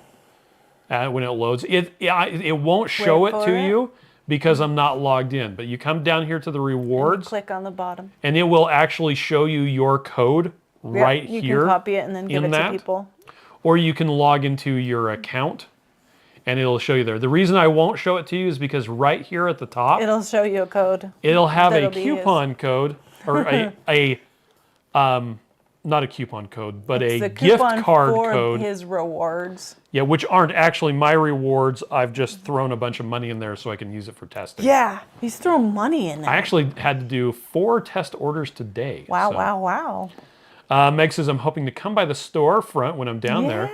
when it loads. It won't show it to you because I'm not logged in. But you come down here to the rewards. Click on the bottom. And it will actually show you your code right here. You can copy it and then give it to people. Or you can log into your account and it'll show you there. The reason I won't show it to you is because right here at the top, it'll show you a code. It'll have a coupon code, or not a coupon code, but a gift card code. His rewards. Yeah, which aren't actually my rewards. I've just thrown a bunch of money in there so I can use it for testing. Yeah, he's throwing money in there. I actually had to do 4 test orders today. Wow, so. wow. Meg says, I'm hoping to come by the storefront when I'm down there.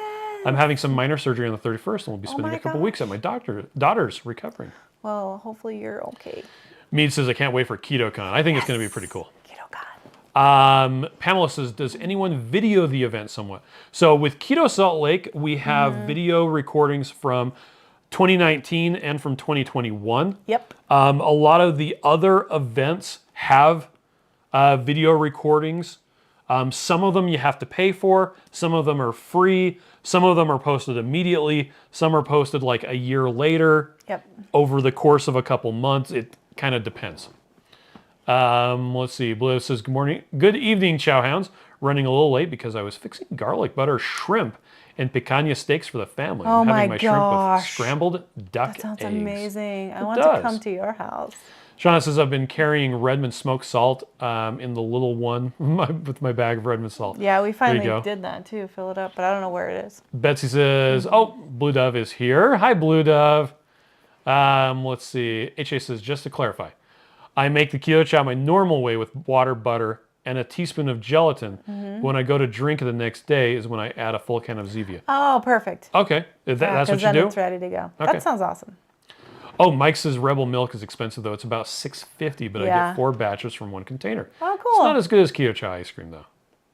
I'm having some minor surgery on the 31st and we'll be spending a couple weeks at my daughter's recovering. Well, hopefully you're okay. Mead says, I can't wait for KetoCon. I think it's going to be pretty cool. KetoCon. Pamela says, does anyone video the event somewhat? So with Keto Salt Lake, we have video recordings from 2019 and from 2021. Yep. A lot of the other events have video recordings. Some of them you have to pay for. Some of them are free. Some of them are posted immediately. Some are posted like a year later. Yep. Over the course of a couple months. It kind of depends. Let's see. Blue says, good morning. Good evening, Chow Hounds. Running a little late because I was fixing garlic butter shrimp and picanha steaks for the family. Oh, I'm having my shrimp with scrambled duck eggs. That sounds amazing. I want to come to your house. Shauna says, I've been carrying Redmond smoked salt in the little one with my bag of Redmond salt. Yeah, we finally did that too, fill it up, but I don't know where it is. Betsy says, oh, Blue Dove is here. Hi, Blue Dove. Let's see. HA says, just to clarify, I make the Keto Chow my normal way with water, butter, and a teaspoon of gelatin. When I go to drink it the next day is when I add a full can of Zevia. Oh, perfect. Okay, that's what you do? It's ready to go. Okay. That sounds awesome. Oh, Mike says Rebel milk is expensive though. It's about $6.50, but I get 4 batches from 1 container. Oh, cool. It's not as good as Keto Chow ice cream though.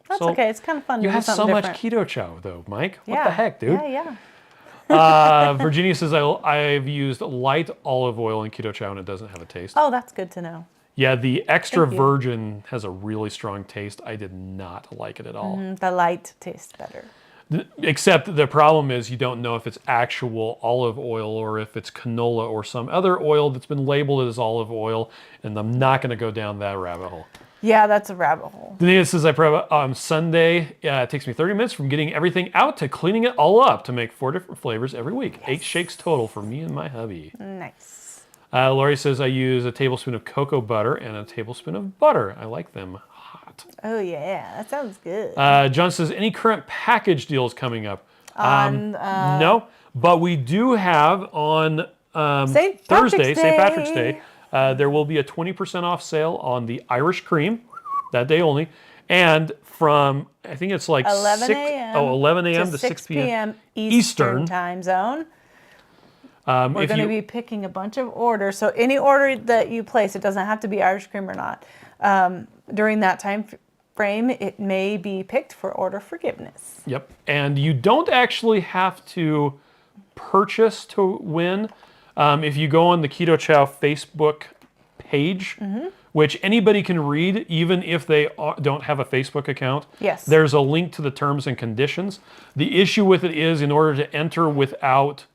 That's okay. It's kind of fun to do something You have so different. much Keto Chow though, Mike. What the heck, dude? Yeah. Virginia says I've used light olive oil in Keto Chow and it doesn't have a taste. Oh, that's good to know. Yeah, the extra virgin has a really strong taste. I did not like it at all. The light tastes better. Except the problem is you don't know if it's actual olive oil or if it's canola or some other oil that's been labeled as olive oil, and I'm not going to go down that rabbit hole. Yeah, that's a rabbit hole. Danita says, I prep on Sunday. It takes me 30 minutes from getting everything out to cleaning it all up to make 4 different flavors every week. Yes. 8 shakes total for me and my hubby. Nice. Lori says, I use a tablespoon of cocoa butter and a tablespoon of butter. I like them hot. Oh, yeah. That sounds good. John says, any current package deals coming up? No, but we do have on Thursday, St. Patrick's Day, there will be a 20% off sale on the Irish cream, that day only. And from, I think it's like 11 a.m. to 6 p.m. Eastern time zone. We're going to be picking a bunch of orders. So any order that you place, it doesn't have to be Irish cream or not. During that time frame, it may be picked for order forgiveness. Yep. And you don't actually have to purchase to win. If you go on the Keto Chow Facebook page, which anybody can read, even if they don't have a Facebook account. Yes. There's a link to the terms and conditions. The issue with it is in order to enter without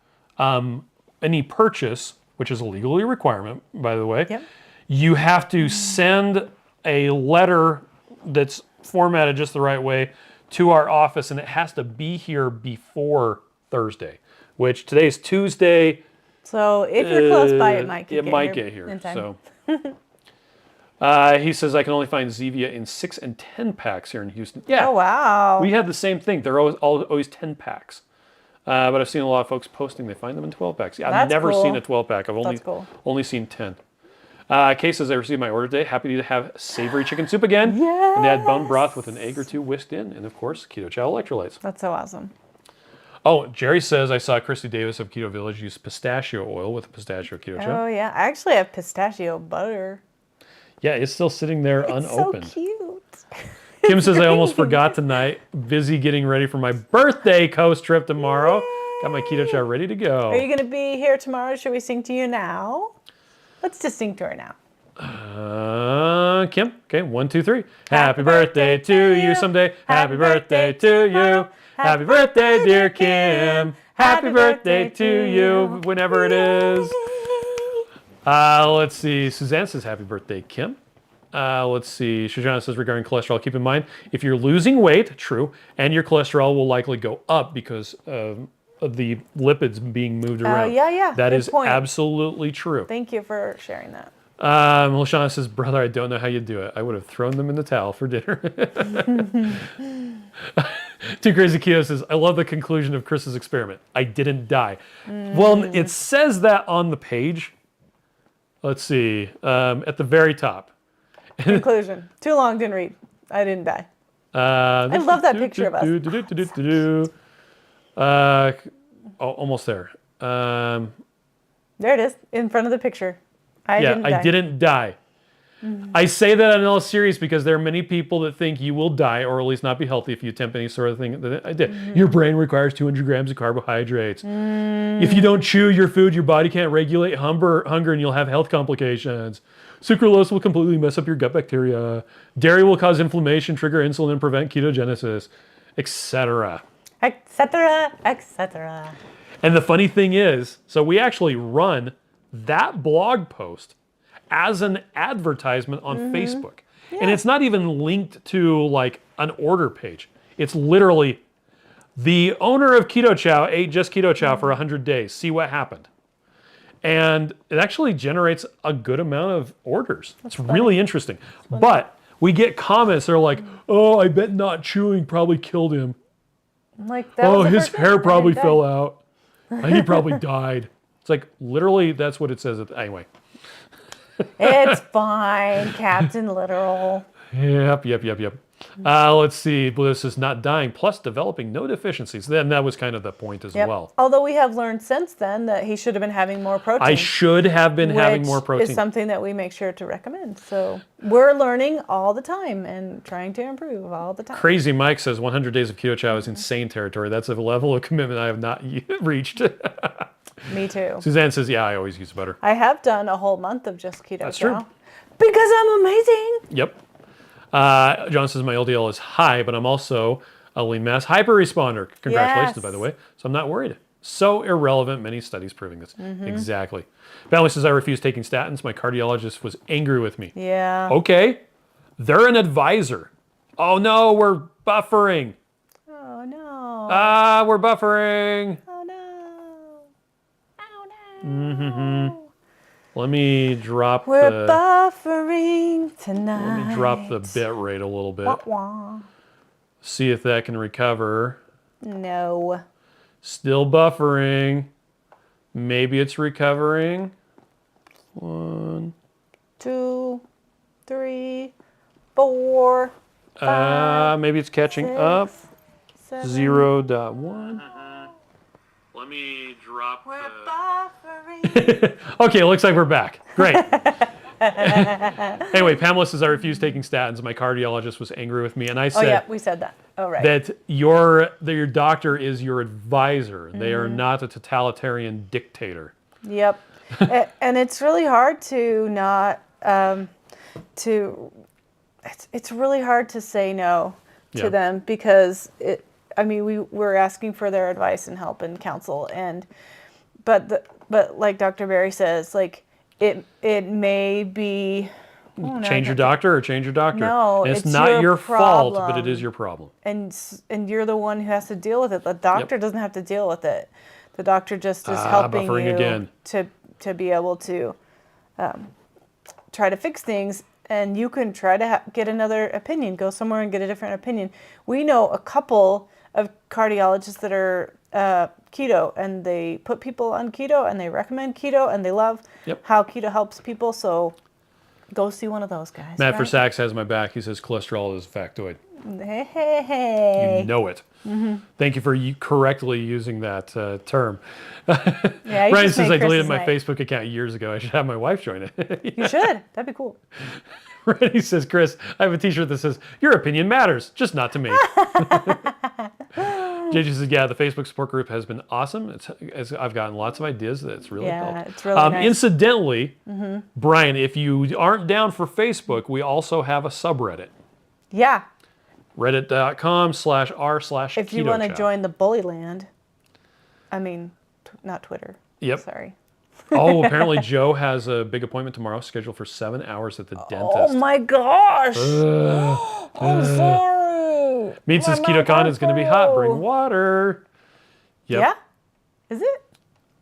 any purchase, which is a legally requirement, by the way, you have to send a letter that's formatted just the right way to our office, and it has to be here before Thursday, which today is Tuesday. So if you're close by, it might get here in time. So. He says, I can only find Zevia in 6 and 10 packs here in Houston. Yeah. Oh, wow. We had the same thing. They're always 10 packs. But I've seen a lot of folks posting they find them in 12 packs. Yeah, I've never seen a 12 pack. I've only seen 10. Kay says, I received my order today. Happy to have savory chicken soup again. Yes. And they had bone broth with an egg or two whisked in. And of course, Keto Chow electrolytes. That's so awesome. Oh, Jerry says, I saw Christy Davis of Keto Village use pistachio oil with a pistachio Keto Chow. Oh, yeah. I actually have pistachio butter. Yeah, it's still sitting there unopened. It's so cute. Kim says, I almost forgot tonight. Busy getting ready for my birthday coast trip tomorrow. Yay. Got my Keto Chow ready to go. Are you going to be here tomorrow? Should we sing to you now? Let's just sing to her now. Kim, okay, 1, 2, 3. Happy birthday to you someday. Happy birthday to you. Happy birthday, dear Kim. Happy birthday to you, whenever it is. Let's see. Suzanne says, happy birthday, Kim. Let's see. Shoshana says, regarding cholesterol, keep in mind, if you're losing weight, true, and your cholesterol will likely go up because of the lipids being moved around. Yeah. That Good is point. Absolutely true. Thank you for sharing that. Shoshana says, brother, I don't know how you do it. I would have thrown them in the towel for dinner. Too Crazy Keto says, I love the conclusion of Chris's experiment. I didn't die. Well, it says that on the page. Let's see. At the very top. Conclusion. Too long, didn't read. I didn't die. I love that picture of us. Almost there. There it is, in front of the picture. I didn't die. I say that in all serious because there are many people that think you will die or at least not be healthy if you attempt any sort of thing that I did. Your brain requires 200 grams of carbohydrates. If you don't chew your food, your body can't regulate hunger and you'll have health complications. Sucralose will completely mess up your gut bacteria. Dairy will cause inflammation, trigger insulin, and prevent ketogenesis, etc. Etc. And the funny thing is, so we actually run that blog post as an advertisement on Facebook. Yeah. And it's not even linked to like an order page. It's literally the owner of Keto Chow ate just Keto Chow for 100 days. See what happened. And it actually generates a good amount of orders. It's really interesting. But we get comments that are like, oh, I bet not chewing probably killed him. Like, his hair probably fell out. He probably died. It's like, literally, that's what it says. Anyway. It's fine, Captain Literal. Yep. Let's see. Bliss is not dying, plus developing no deficiencies. Then that was kind of the point as well. Although we have learned since then that he should have been having more protein. I should have been having more protein. Which is something that we make sure to recommend. So we're learning all the time and trying to improve all the time. Crazy Mike says 100 days of Keto Chow is insane territory. That's a level of commitment I have not reached. Me too. Suzanne says, yeah, I always use butter. I have done a whole month of just Keto Chow. That's true. Because I'm amazing. Yep. John says, my LDL is high, but I'm also a lean mass hyper-responder. Congratulations, by the way. So I'm not worried. So irrelevant. Many studies proving this. Exactly. Family says, I refuse taking statins. My cardiologist was angry with me. Yeah. Okay. They're an advisor. Oh, no, we're buffering. Oh, no. We're buffering. Oh, no. Oh, no. Let me drop We're buffering tonight. Let me drop the bit rate a little bit. Wah, wah. See if that can recover. No. Still buffering. Maybe it's recovering. 1, 2, 3, 4, 5. Maybe it's catching 6, up. 7. 0.1. Let me drop We're buffering. Okay, it looks like we're back. Great. Anyway, Pamela says, I refuse taking statins. My cardiologist was angry with me. And I said, we said that. Oh, right. That your doctor is your advisor. They are not a totalitarian dictator. Yep. And it's really hard to not, it's really hard to say no to them because we're asking for their advice and help and counsel, but like Dr. Berry says, like it may be change your doctor. No, and it's not your fault, but it is your problem. And you're the one who has to deal with it. The doctor doesn't have to deal with it. The doctor just is helping you again. to be able to try to fix things. And you can try to get another opinion. Go somewhere and get a different opinion. We know a couple of cardiologists that are keto, and they put people on keto, and they recommend keto, and they love how keto helps people. So Go see one of those guys. Matt Versax has my back. He says cholesterol is a factoid. Hey. You know it. Mm-hmm. Thank you for correctly using that term. Yeah, Ryan says I deleted my Facebook account years ago. I should have my wife join it. You should. That'd be cool. He says, Chris, I have a t-shirt that says, your opinion matters, just not to me. JJ says, yeah, the Facebook support group has been awesome. I've gotten lots of ideas that it's really helped. Yeah, it's really nice. Incidentally, Brian, if you aren't down for Facebook, we also have a subreddit. Yeah. Reddit.com/r/Keto If you want to join the bully land, I mean, not Twitter. Yep. Sorry. Oh, apparently Joe has a big appointment tomorrow scheduled for 7 hours at the dentist. Oh my gosh. I'm sorry. Meat says KetoCon is going to be hot. Bring water. Yep. Yeah? Is it?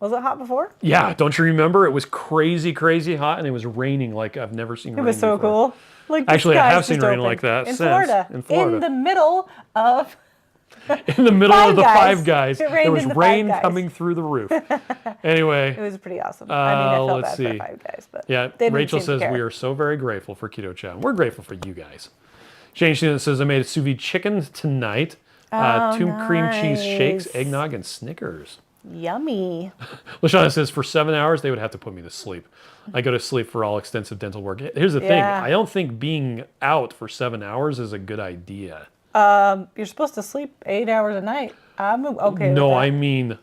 Was it hot before? Yeah. Don't you remember? It was crazy, crazy hot, and it was raining like I've never seen rain It was so before. Cool. Like Actually, I have seen rain like that in since. Florida. In Florida. In the middle of... In the middle of the Five Guys, it there was in the rain Five Guys. coming through the roof. Anyway. It was pretty awesome. I mean, I felt let's bad see. for the Five Guys, but yeah, they didn't Rachel seem to says, care. we are so very grateful for Keto Chow. We're grateful for you guys. Shane Sheehan says, I made a sous vide chicken tonight. Two cream cheese shakes, eggnog, and Snickers. Yummy. Lashana says, for 7 hours, they would have to put me to sleep. I go to sleep for all extensive dental work. Here's the thing. I don't think being out for 7 hours is a good idea. You're supposed to sleep 8 hours a night. I'm okay with No, that. I mean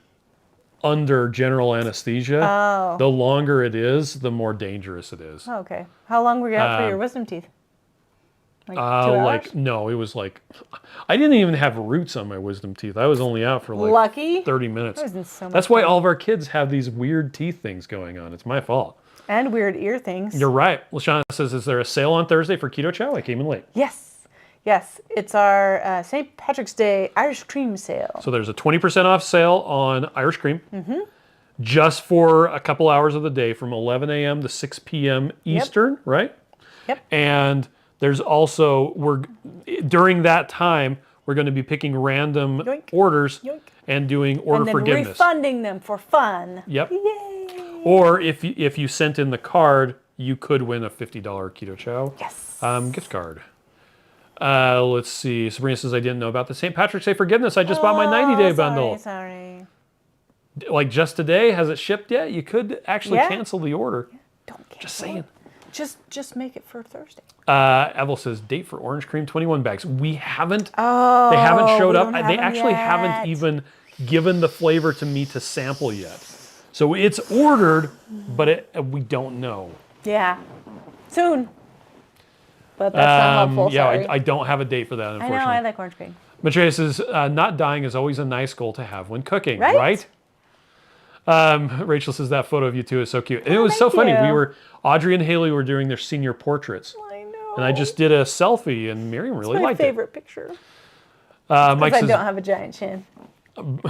under general anesthesia. Oh. The longer it is, the more dangerous it is. Okay. How long were you out for your wisdom teeth? Like 2 hours? No, it was like, I didn't even have roots on my wisdom teeth. I was only out for like Lucky? 30 minutes. I was in so much That's why pain. all of our kids have these weird teeth things going on. It's my fault. And weird ear things. You're right. Lashana says, is there a sale on Thursday for Keto Chow? I came in late. Yes. Yes. It's our St. Patrick's Day Irish cream sale. So there's a 20% off sale on Irish cream. Just for a couple hours of the day from 11 a.m. to 6 p.m. Eastern, right? Yep. And there's also, during that time, we're going to be picking random orders and doing order and then forgiveness. refunding them for fun. Yep. Yay. Or if you sent in the card, you could win a $50 Keto Chow gift card. Let's see. Sabrina says, I didn't know about the St. Patrick's Day forgiveness. I just bought my 90-day bundle. Sorry. Like just today, has it shipped yet? You could actually cancel the order. Don't cancel. Just saying. Just make it for Thursday. Evel says, date for orange cream, 21 bags. We haven't. They haven't showed up. They actually haven't even given the flavor to me to sample yet. So it's ordered, but we don't know. Yeah. Soon. But that's not helpful, sorry. I don't have a date for that, unfortunately. I know, I like orange cream. Matthias says, not dying is always a nice goal to have when cooking, right? Rachel says, that photo of you two is so cute. And it was so funny. Audrey and Haley were doing their senior portraits. I know. And I just did a selfie, and Miriam really liked it. It's my favorite picture. Mike says, I don't have a giant chin.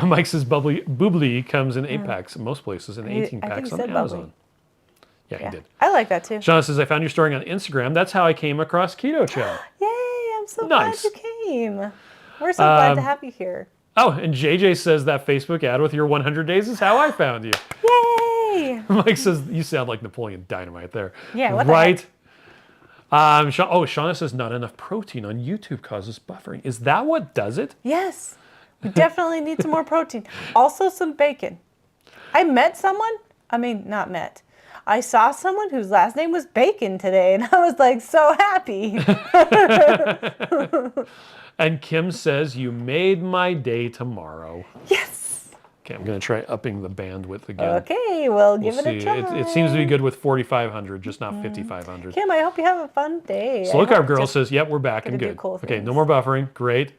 Mike says, Boobly comes in 8 packs in most places and 18 packs on Amazon. Bubbly. Yeah, he did. I like that too. Shauna says, I found your story on Instagram. That's how I came across Keto Chow. Yay, I'm so glad you came. We're so glad to have you here. Oh, and JJ says that Facebook ad with your 100 days is how I found you. Yay! Mike says, you sound like Napoleon Dynamite there. Yeah, what right? Shauna says, not enough protein on YouTube causes buffering. Is that what does it? Yes. We definitely need some more protein. Also some bacon. I saw someone whose last name was Bacon today, and I was like so happy. And Kim says, you made my day tomorrow. Yes. Okay, I'm going to try upping the bandwidth again. Okay, well, give it a try. It seems to be good with 4,500, just not 5,500. Kim, I hope you have a fun day. Slow Carb Girl says, yep, we're back and good. Cool okay, no more buffering. Great.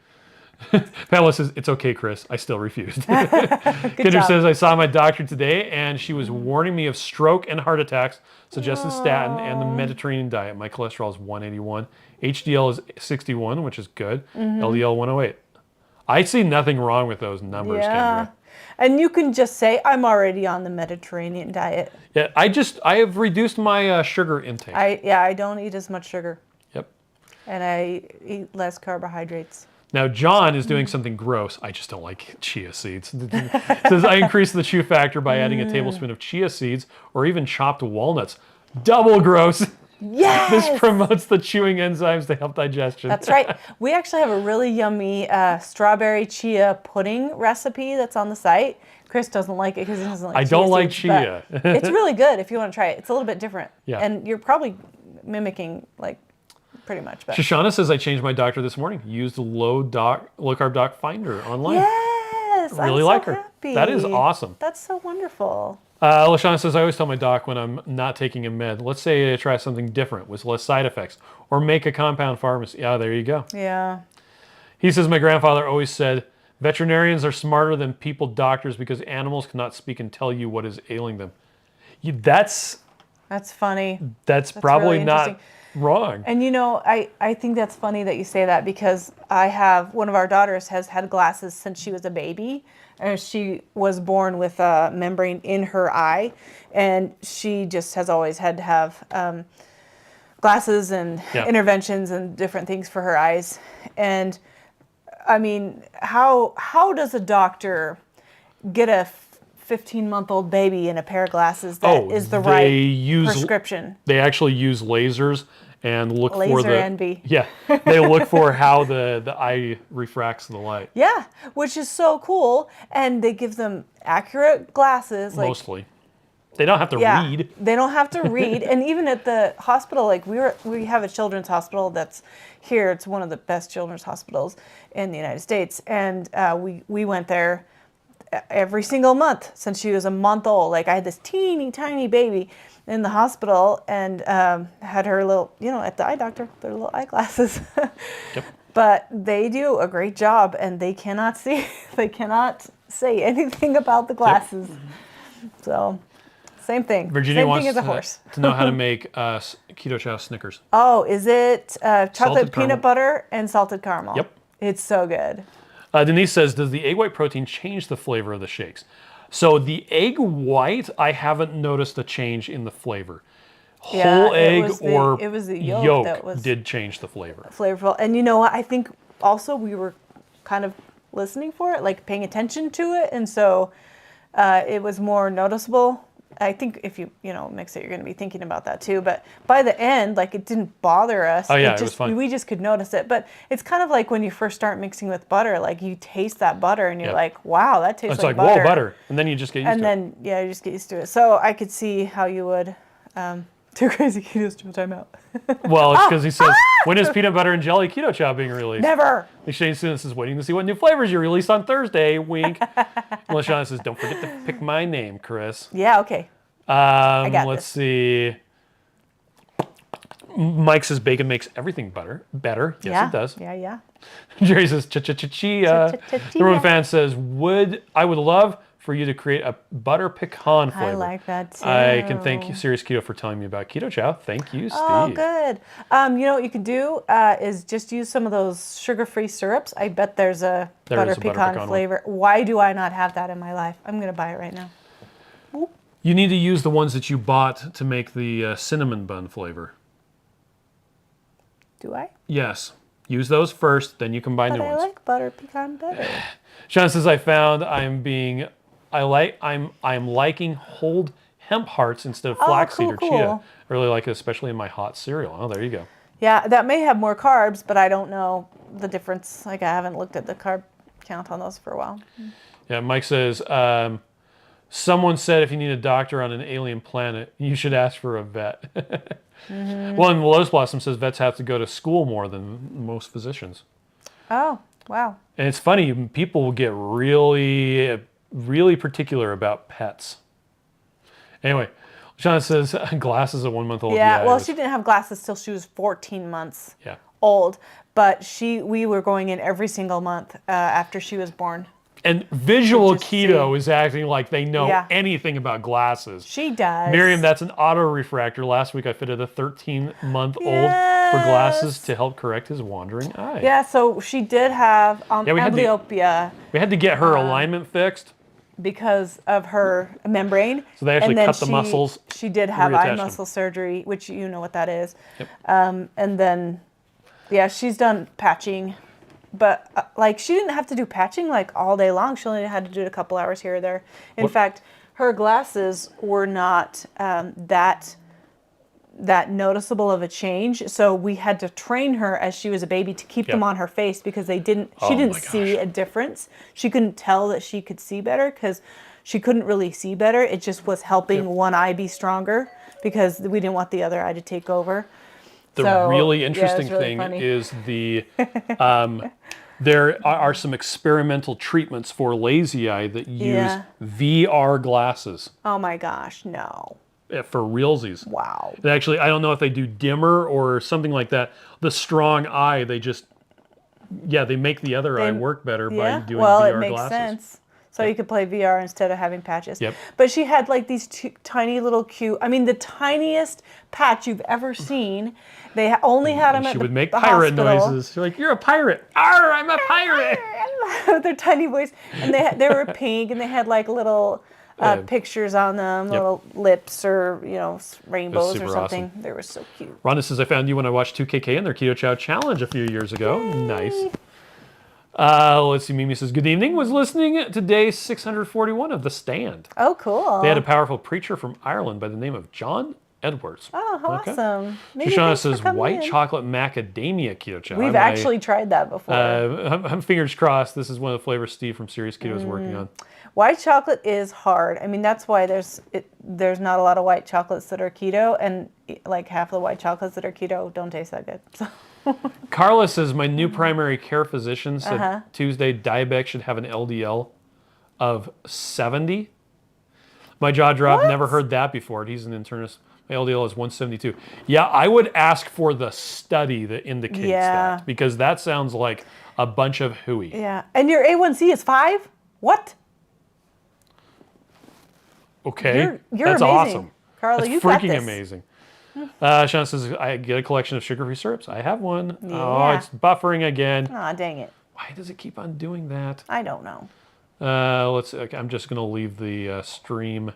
Pamela says, it's okay, Chris. I still refused. Kendra says, I saw my doctor today and she was warning me of stroke and heart attacks, suggested statin and the Mediterranean diet. My cholesterol is 181. HDL is 61, which is good. LDL 108. I see nothing wrong with those numbers, Kendra. And you can just say, I'm already on the Mediterranean diet. Yeah, I have reduced my sugar intake. I don't eat as much sugar. Yep. And I eat less carbohydrates. Now, John is doing something gross. I just don't like chia seeds. It says, I increase the chew factor by adding a tablespoon of chia seeds or even chopped walnuts. Double gross. Yes! This promotes the chewing enzymes to help digestion. That's right. We actually have a really yummy strawberry chia pudding recipe that's on the site. Chris doesn't like it because he doesn't like chia I don't like seeds, chia. It's really good if you want to try it. It's a little bit different. Yeah. And you're probably mimicking like pretty much. But. Shoshana says, I changed my doctor this morning. Used low carb doc finder online. Yes! Really I'm like so her. Happy. That is awesome. That's so wonderful. LaShawn says, I always tell my doc when I'm not taking a med, let's say I try something different with less side effects or make a compound pharmacy. Yeah, there you go. Yeah. He says, my grandfather always said, veterinarians are smarter than doctors because animals cannot speak and tell you what is ailing them. That's funny. That's probably really not wrong. And I think that's funny that you say that because one of our daughters has had glasses since she was a baby. She was born with a membrane in her eye, and she just has always had to have glasses and interventions and different things for her eyes. And I mean, how does a doctor get a 15-month-old baby in a pair of glasses that is the right prescription? They actually use lasers and look for the envy. Yeah, they look for how the eye refracts the light. Yeah, which is so cool, and they give them accurate glasses. Mostly, they don't have to read. They don't have to read, and even at the hospital, like we have a children's hospital that's here. It's one of the best children's hospitals in the United States, and we went there every single month since she was a month old. Like I had this teeny tiny baby in the hospital and had her little, at the eye doctor, their little eyeglasses. Yep. But they do a great job, and they cannot see, they cannot say anything about the glasses. Yep. So, same thing. Virginia same wants thing as a horse. to know how to make Keto Chow Snickers. Oh, is it chocolate peanut butter and salted caramel? Yep. It's so good. Denise says, does the egg white protein change the flavor of the shakes? So the egg white, I haven't noticed a change in the flavor. Whole egg or it was the yolk that was did change the flavor. Flavorful. And you know what? I think also we were kind of listening for it, like paying attention to it. And so it was more noticeable. I think if you mix it, you're going to be thinking about that too. But by the end, like it didn't bother us. Oh yeah, it was fun. We just could notice it. But it's kind of like when you first start mixing with butter, like you taste that butter and you're like, wow, that tastes like butter. Whoa, butter. And then you just get used to it. And then, you just get used to it. So I could see how you would do crazy ketos to a timeout. Well, it's because he says, when is peanut butter and jelly keto chow being released? Never. Shane Students is waiting to see what new flavors you release on Thursday. Wink. LaShawn says, don't forget to pick my name, Chris. Yeah, okay. I got let's see. Mike says bacon makes everything better. Yes, it does. Yeah. Jerry says Chia. The Roman fan says I would love for you to create a butter pecan flavor. I like that too. I can thank Serious Keto for telling me about Keto Chow. Thank you, Steve. Oh, good. You know what you could do is just use some of those sugar-free syrups. I bet there's a butter pecan flavor. Why do I not have that in my life? I'm going to buy it right now. Ooh. You need to use the ones that you bought to make the cinnamon bun flavor. Do I? Yes. Use those first, then you can buy new ones. I like butter pecan better. Sean says, I found I'm liking whole hemp hearts instead of flaxseed or chia. I really like it, especially in my hot cereal. Oh, there you go. Yeah, that may have more carbs, but I don't know the difference. Like I haven't looked at the carb count on those for a while. Yeah, Mike says, someone said if you need a doctor on an alien planet, you should ask for a vet. Well, and Lotus Blossom says vets have to go to school more than most physicians. Oh, wow. And it's funny, people will get really, really particular about pets. Anyway, Shauna says glasses at 1 month old. Yeah, well, she didn't have glasses till she was 14 months old, but we were going in every single month after she was born. And visual keto is acting like they know anything about glasses. She does. Miriam, that's an auto refractor. Last week I fitted a 13-month-old for glasses to help correct his wandering eye. Yeah, so she did have amblyopia. We had to get her alignment fixed. Because of her membrane. So they actually cut the muscles. She did have eye muscle surgery, which you know what that is. Yep. And then, she's done patching. But she didn't have to do patching like all day long. She only had to do it a couple hours here or there. In fact, her glasses were not that that noticeable of a change. So we had to train her as she was a baby to keep them on her face because she didn't see a difference. She couldn't tell that she could see better because she couldn't really see better. It just was helping one eye be stronger because we didn't want the other eye to take over. The really interesting thing is there are some experimental treatments for lazy eye that use VR glasses. Oh my gosh, no. For realsies. Wow. And actually, I don't know if they do dimmer or something like that. The strong eye, they just, they make the other eye work better by doing VR glasses. Well, it makes sense. So you could play VR instead of having patches. Yep. But she had like these tiny little cute, I mean, the tiniest patch you've ever seen. They only had them at the hospital. She would make pirate noises. You're like, you're a pirate. Arr, I'm a pirate. With their tiny voice. And they were pink and they had like little pictures on them, little lips or, rainbows or something. Awesome. They were so cute. Rhonda says, I found you when I watched 2KK in their Keto Chow Challenge a few years ago. Yay. Nice. Let's see, Mimi says, good evening. Was listening to day 641 of The Stand. Oh, cool. They had a powerful preacher from Ireland by the name of John Edwards. Oh, awesome. Shoshana says, white chocolate macadamia keto chow. We've actually tried that before. I'm fingers crossed. This is one of the flavors Steve from Serious Keto is working on. White chocolate is hard. I mean, that's why there's not a lot of white chocolates that are keto, and like half of the white chocolates that are keto don't taste that good. So. Carla says, my new primary care physician said Tuesday diabetics should have an LDL of 70. My jaw dropped. Never heard that before. He's an internist. My LDL is 172. Yeah, I would ask for the study that indicates that because that sounds like a bunch of hooey. Yeah, and your A1C is 5? What? Okay, you're that's amazing. Awesome. Carla, that's you freaking got this. Amazing. Sean says, I get a collection of sugar-free syrups. I have one. Yeah. Oh, it's buffering again. Aw, dang it. Why does it keep on doing that? I don't know. I'm just going to leave the stream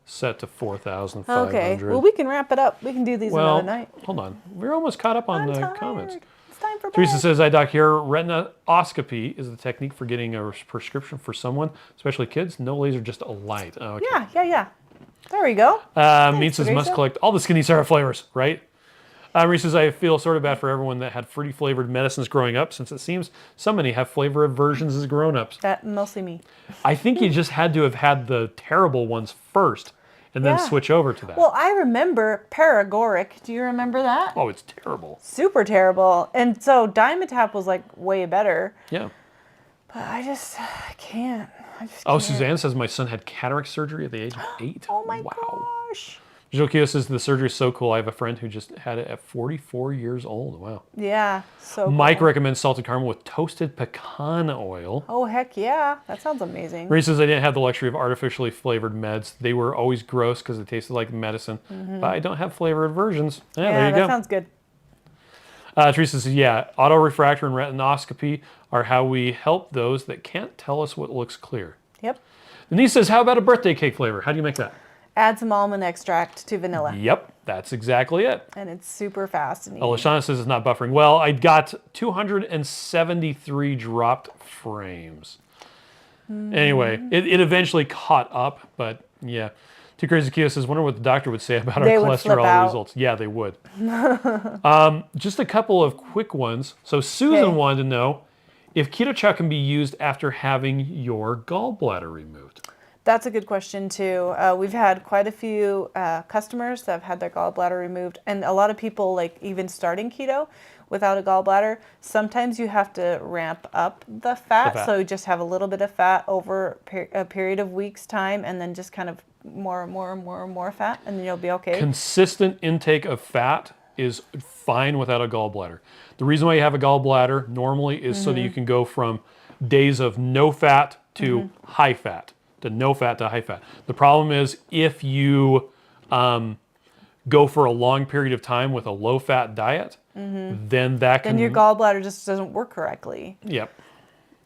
set to 4,500. Okay, well, we can wrap it up. We can do these another night. Hold on. We're almost caught up on the comments. It's time for Teresa bed. says, I doc here, retinaoscopy is the technique for getting a prescription for someone, especially kids. No laser, just a light. Oh, okay. Yeah. There we go. Meat says, must collect all the skinny sour flavors, right? Reese says, I feel sort of bad for everyone that had fruity flavored medicines growing up, since it seems so many have flavor aversions as grown-ups. That mostly me. I think you just had to have had the terrible ones first and then switch over to that. Well, I remember paregoric. Do you remember that? Oh, it's terrible. Super terrible. And so Dimetap was like way better. Yeah. But I can't. Suzanne says, my son had cataract surgery at the age of 8. Oh my gosh. Jokio says, the surgery is so cool. I have a friend who just had it at 44 years old. Wow. Yeah, so cool. Mike recommends salted caramel with toasted pecan oil. Oh, heck yeah. That sounds amazing. Reese says, I didn't have the luxury of artificially flavored meds. They were always gross because they tasted like medicine. But I don't have flavor aversions. Yeah, there you go. That sounds good. Teresa says, autorefractor and retinoscopy are how we help those that can't tell us what looks clear. Yep. Denise says, how about a birthday cake flavor? How do you make that? Add some almond extract to vanilla. Yep, that's exactly it. And it's super fast and easy. Lashana says it's not buffering. Well, I got 273 dropped frames. Anyway, it eventually caught up, but yeah. Too Crazy Keto says, wonder what the doctor would say about our cholesterol results. Yeah, they would. Just a couple of quick ones. So Susan wanted to know if Keto Chow can be used after having your gallbladder removed. That's a good question too. We've had quite a few customers that have had their gallbladder removed, and a lot of people, like even starting keto without a gallbladder, sometimes you have to ramp up the fat. So you just have a little bit of fat over a period of weeks' time, and then just kind of more fat, and then you'll be okay. Consistent intake of fat is fine without a gallbladder. The reason why you have a gallbladder normally is so that you can go from days of no fat to high fat, to no fat to high fat. The problem is if you go for a long period of time with a low fat diet, then that can... Then your gallbladder just doesn't work correctly. Yep.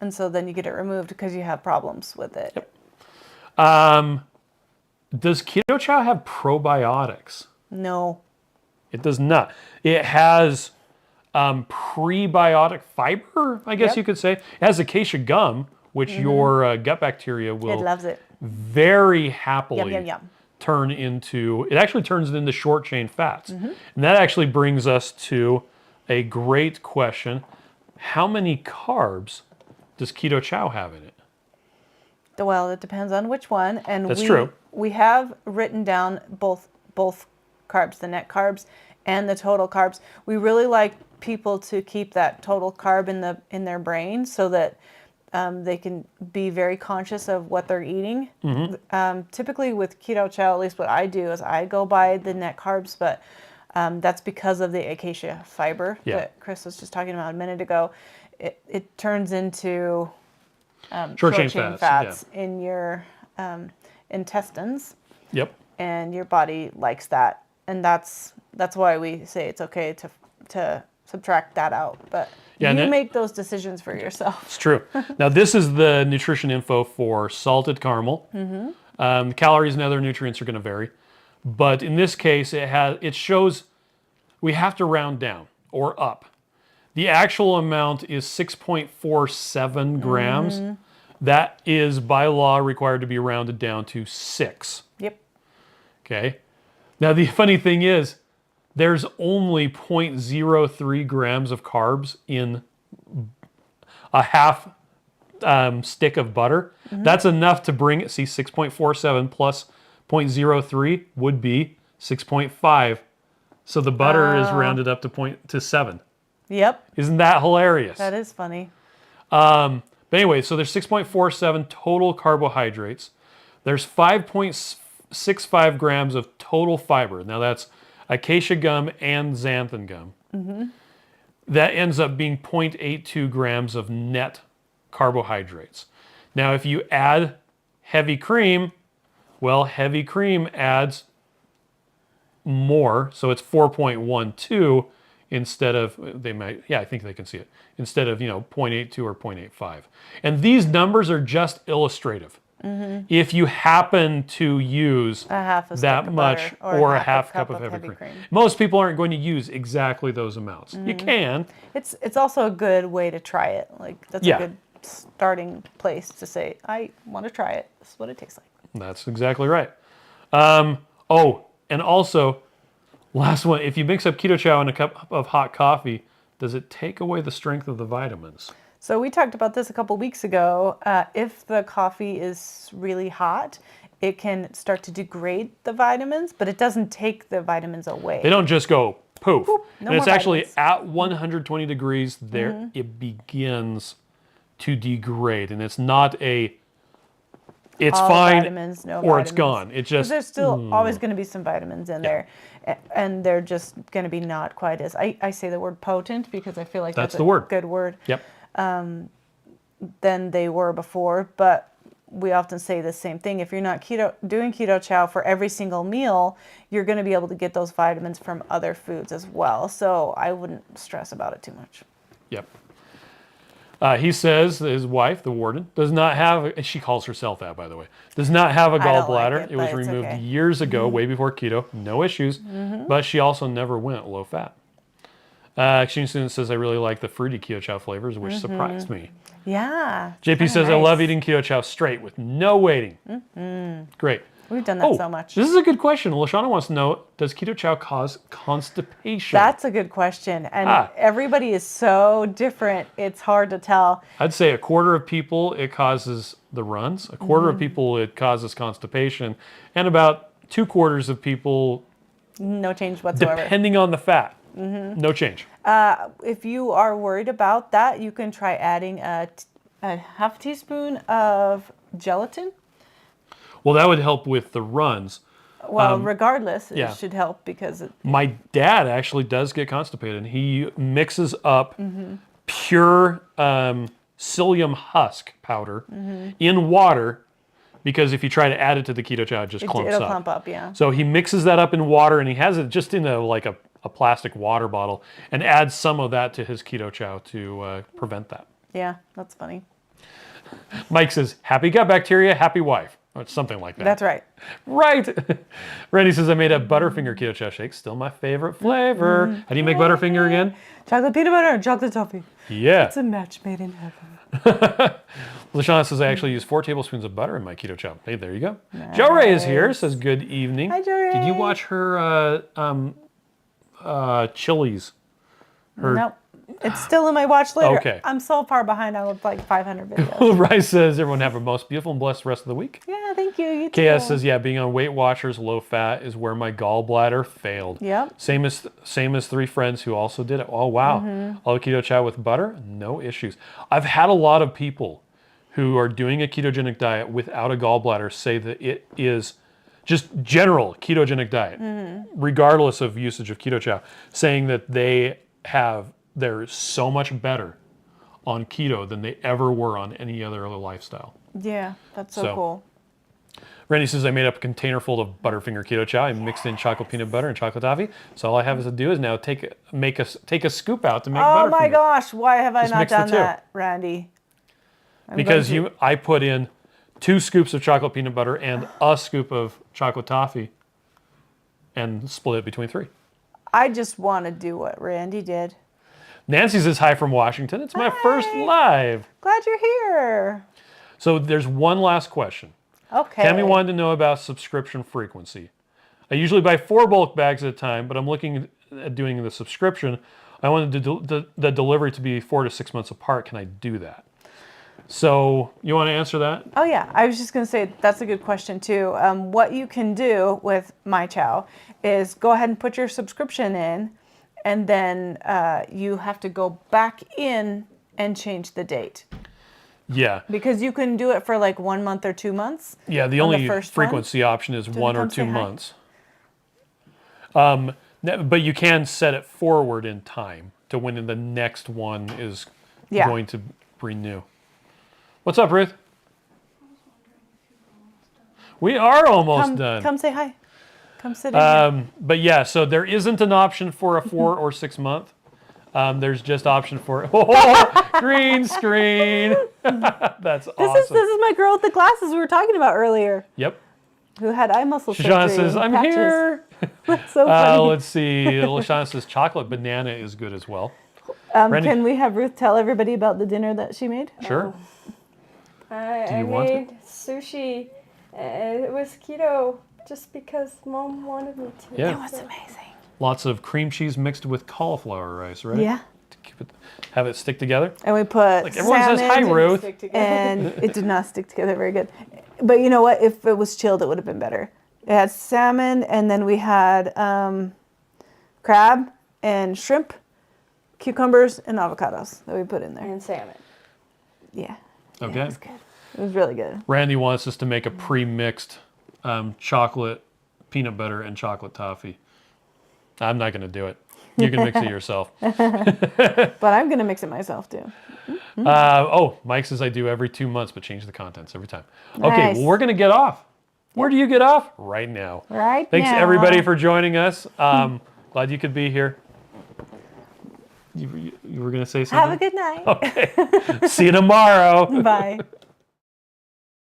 And so then you get it removed because you have problems with it. Yep. Does Keto Chow have probiotics? No. It does not. It has prebiotic fiber, I guess you could say. It has acacia gum, which your gut bacteria will it loves it. very happily actually turns it into short chain fats. And that actually brings us to a great question. How many carbs does Keto Chow have in it? Well, it depends on which one. And That's true. We have written down both carbs, the net carbs and the total carbs. We really like people to keep that total carb in their brain so that they can be very conscious of what they're eating. Typically with Keto Chow, at least what I do is I go by the net carbs, but that's because of the acacia fiber that Chris was just talking about a minute ago. It turns into short chain fats in your intestines. Yep. And your body likes that, and that's why we say it's okay to subtract that out. But you make those decisions for yourself. It's true. Now this is the nutrition info for salted caramel. Calories and other nutrients are going to vary, but in this case, it shows we have to round down or up. The actual amount is 6.47 grams. That is by law required to be rounded down to 6. Yep. Okay. Now the funny thing is, there's only 0.03 grams of carbs in a half stick of butter. That's enough to bring it. See, 6.47 plus 0.03 would be 6.5. So the butter is rounded up to 7. Yep. Isn't that hilarious? That is funny. But anyway, so there's 6.47 total carbohydrates. There's 5.65 grams of total fiber. Now that's acacia gum and xanthan gum. That ends up being 0.82 grams of net carbohydrates. Now if you add heavy cream, well, heavy cream adds more, so it's 4.12 instead of, I think they can see it, instead of 0.82 or 0.85. And these numbers are just illustrative. If you happen to use that much or a half cup of heavy cream. Most people aren't going to use exactly those amounts. You can. It's also a good way to try it. Like that's a good starting place to say, I want to try it. This is what it tastes like. That's exactly right. And also, last one, if you mix up Keto Chow in a cup of hot coffee, does it take away the strength of the vitamins? So we talked about this a couple weeks ago. If the coffee is really hot, it can start to degrade the vitamins, but it doesn't take the vitamins away. They don't just go poof. No and it's actually vitamins. at 120 degrees there, it begins to degrade. And it's not it's all fine vitamins, no or vitamins. It's gone. It just, there's still always going to be some vitamins in there, and they're just going to be not quite as, I say the word potent because I feel like that's the a word. Good word. Yep. Than they were before, but we often say the same thing. If you're not doing Keto Chow for every single meal, you're going to be able to get those vitamins from other foods as well. So I wouldn't stress about it too much. Yep. He says that his wife, the warden, does not have, she calls herself that, by the way, does not have a gallbladder. Like it was removed years ago, way before keto, no issues, but she also never went low fat. Exchange student says, I really like the fruity Keto Chow flavors, which surprised me. Yeah. JP says, I love eating Keto Chow straight with no waiting. Great. We've done that so much. This is a good question. Lashana wants to know, does Keto Chow cause constipation? That's a good question. And everybody is so different, it's hard to tell. I'd say a quarter of people, it causes the runs. A quarter of people, it causes constipation. And about 2/4 of people... No change whatsoever. Depending on the fat. No change. If you are worried about that, you can try adding a half teaspoon of gelatin. Well, that would help with the runs. Well, regardless, it should help because... My dad actually does get constipated, and he mixes up pure psyllium husk powder in water, because if you try to add it to the Keto Chow, it just clumps up. It'll clump up, yeah. So he mixes that up in water, and he has it just in a plastic water bottle, and adds some of that to his Keto Chow to prevent that. Yeah, that's funny. Mike says, happy gut bacteria, happy wife. Or something like that. That's right. Right. Randy says, I made a Butterfinger Keto Chow shake. Still my favorite flavor. How do you make Butterfinger again? Chocolate peanut butter and chocolate toffee. Yeah. It's a match made in heaven. LaShawn says, I actually use 4 tablespoons of butter in my keto chow. Hey, there you go. Nice. Joe Ray is here, says good evening. Hi, Joe Ray. Did you watch her Chili's? Nope. It's still in my watch later. Okay. I'm so far behind. I look like 500 videos. Rice says, everyone have a most beautiful and blessed rest of the week. Yeah, thank you. You too. KS says, yeah, being on Weight Watchers, low fat is where my gallbladder failed. Yep. Same as 3 friends who also did it. Oh, wow. All keto chow with butter, no issues. I've had a lot of people who are doing a ketogenic diet without a gallbladder say that it is just general ketogenic diet, regardless of usage of keto chow, saying that they're so much better on keto than they ever were on any other lifestyle. Yeah, that's so cool. Randy says, I made up a container full of Butterfinger Keto Chow. I mixed in chocolate peanut butter and chocolate toffee. So all I have to do is now take a scoop out to make Butterfinger. Oh my gosh, why have I not done that, Randy? Because I put in 2 scoops of chocolate peanut butter and a scoop of chocolate toffee and split it between 3. I just want to do what Randy did. Nancy says, hi from Washington. It's my first live. Glad you're here. So there's one last question. Okay. Tammy wanted to know about subscription frequency. I usually buy 4 bulk bags at a time, but I'm looking at doing the subscription. I wanted the delivery to be 4 to 6 months apart. Can I do that? So you want to answer that? Oh yeah, I was just going to say that's a good question too. What you can do with My Chow is go ahead and put your subscription in, and then you have to go back in and change the date. Yeah. Because you can do it for like 1 month or 2 months. Yeah, the only frequency option is 1 or 2 months. But you can set it forward in time to when the next one is going to renew. What's up, Ruth? We are almost done. Come say hi. Come sit in here. But yeah, so there isn't an option for a 4 or 6 month. There's just option for green screen. That's awesome. This is my girl with the glasses we were talking about earlier. Yep. Who had eye muscle surgery. Shoshana says, I'm here. That's so funny. Let's see. Shoshana says chocolate banana is good as well. Can we have Ruth tell everybody about the dinner that she made? Sure. I made sushi. It was keto just because Mom wanted me to. Yeah. It was amazing. Lots of cream cheese mixed with cauliflower rice, right? Yeah. To keep it, have it stick together. And we put like everyone says, hi, Ruth. And it did not stick together very good. But you know what? If it was chilled, it would have been better. It had salmon, and then we had crab and shrimp, cucumbers, and avocados that we put in there. And salmon. Yeah. Okay. It was good. It was really good. Randy wants us to make a pre-mixed chocolate, peanut butter, and chocolate toffee. I'm not going to do it. You can mix it yourself. But I'm going to mix it myself, too. Mike says I do every 2 months, but change the contents every time. Nice. Okay, well, we're going to get off. Where do you get off? Right now. Thanks, everybody, for joining us. Glad you could be here. You were going to say something? Have a good night. Okay. See you tomorrow. Bye.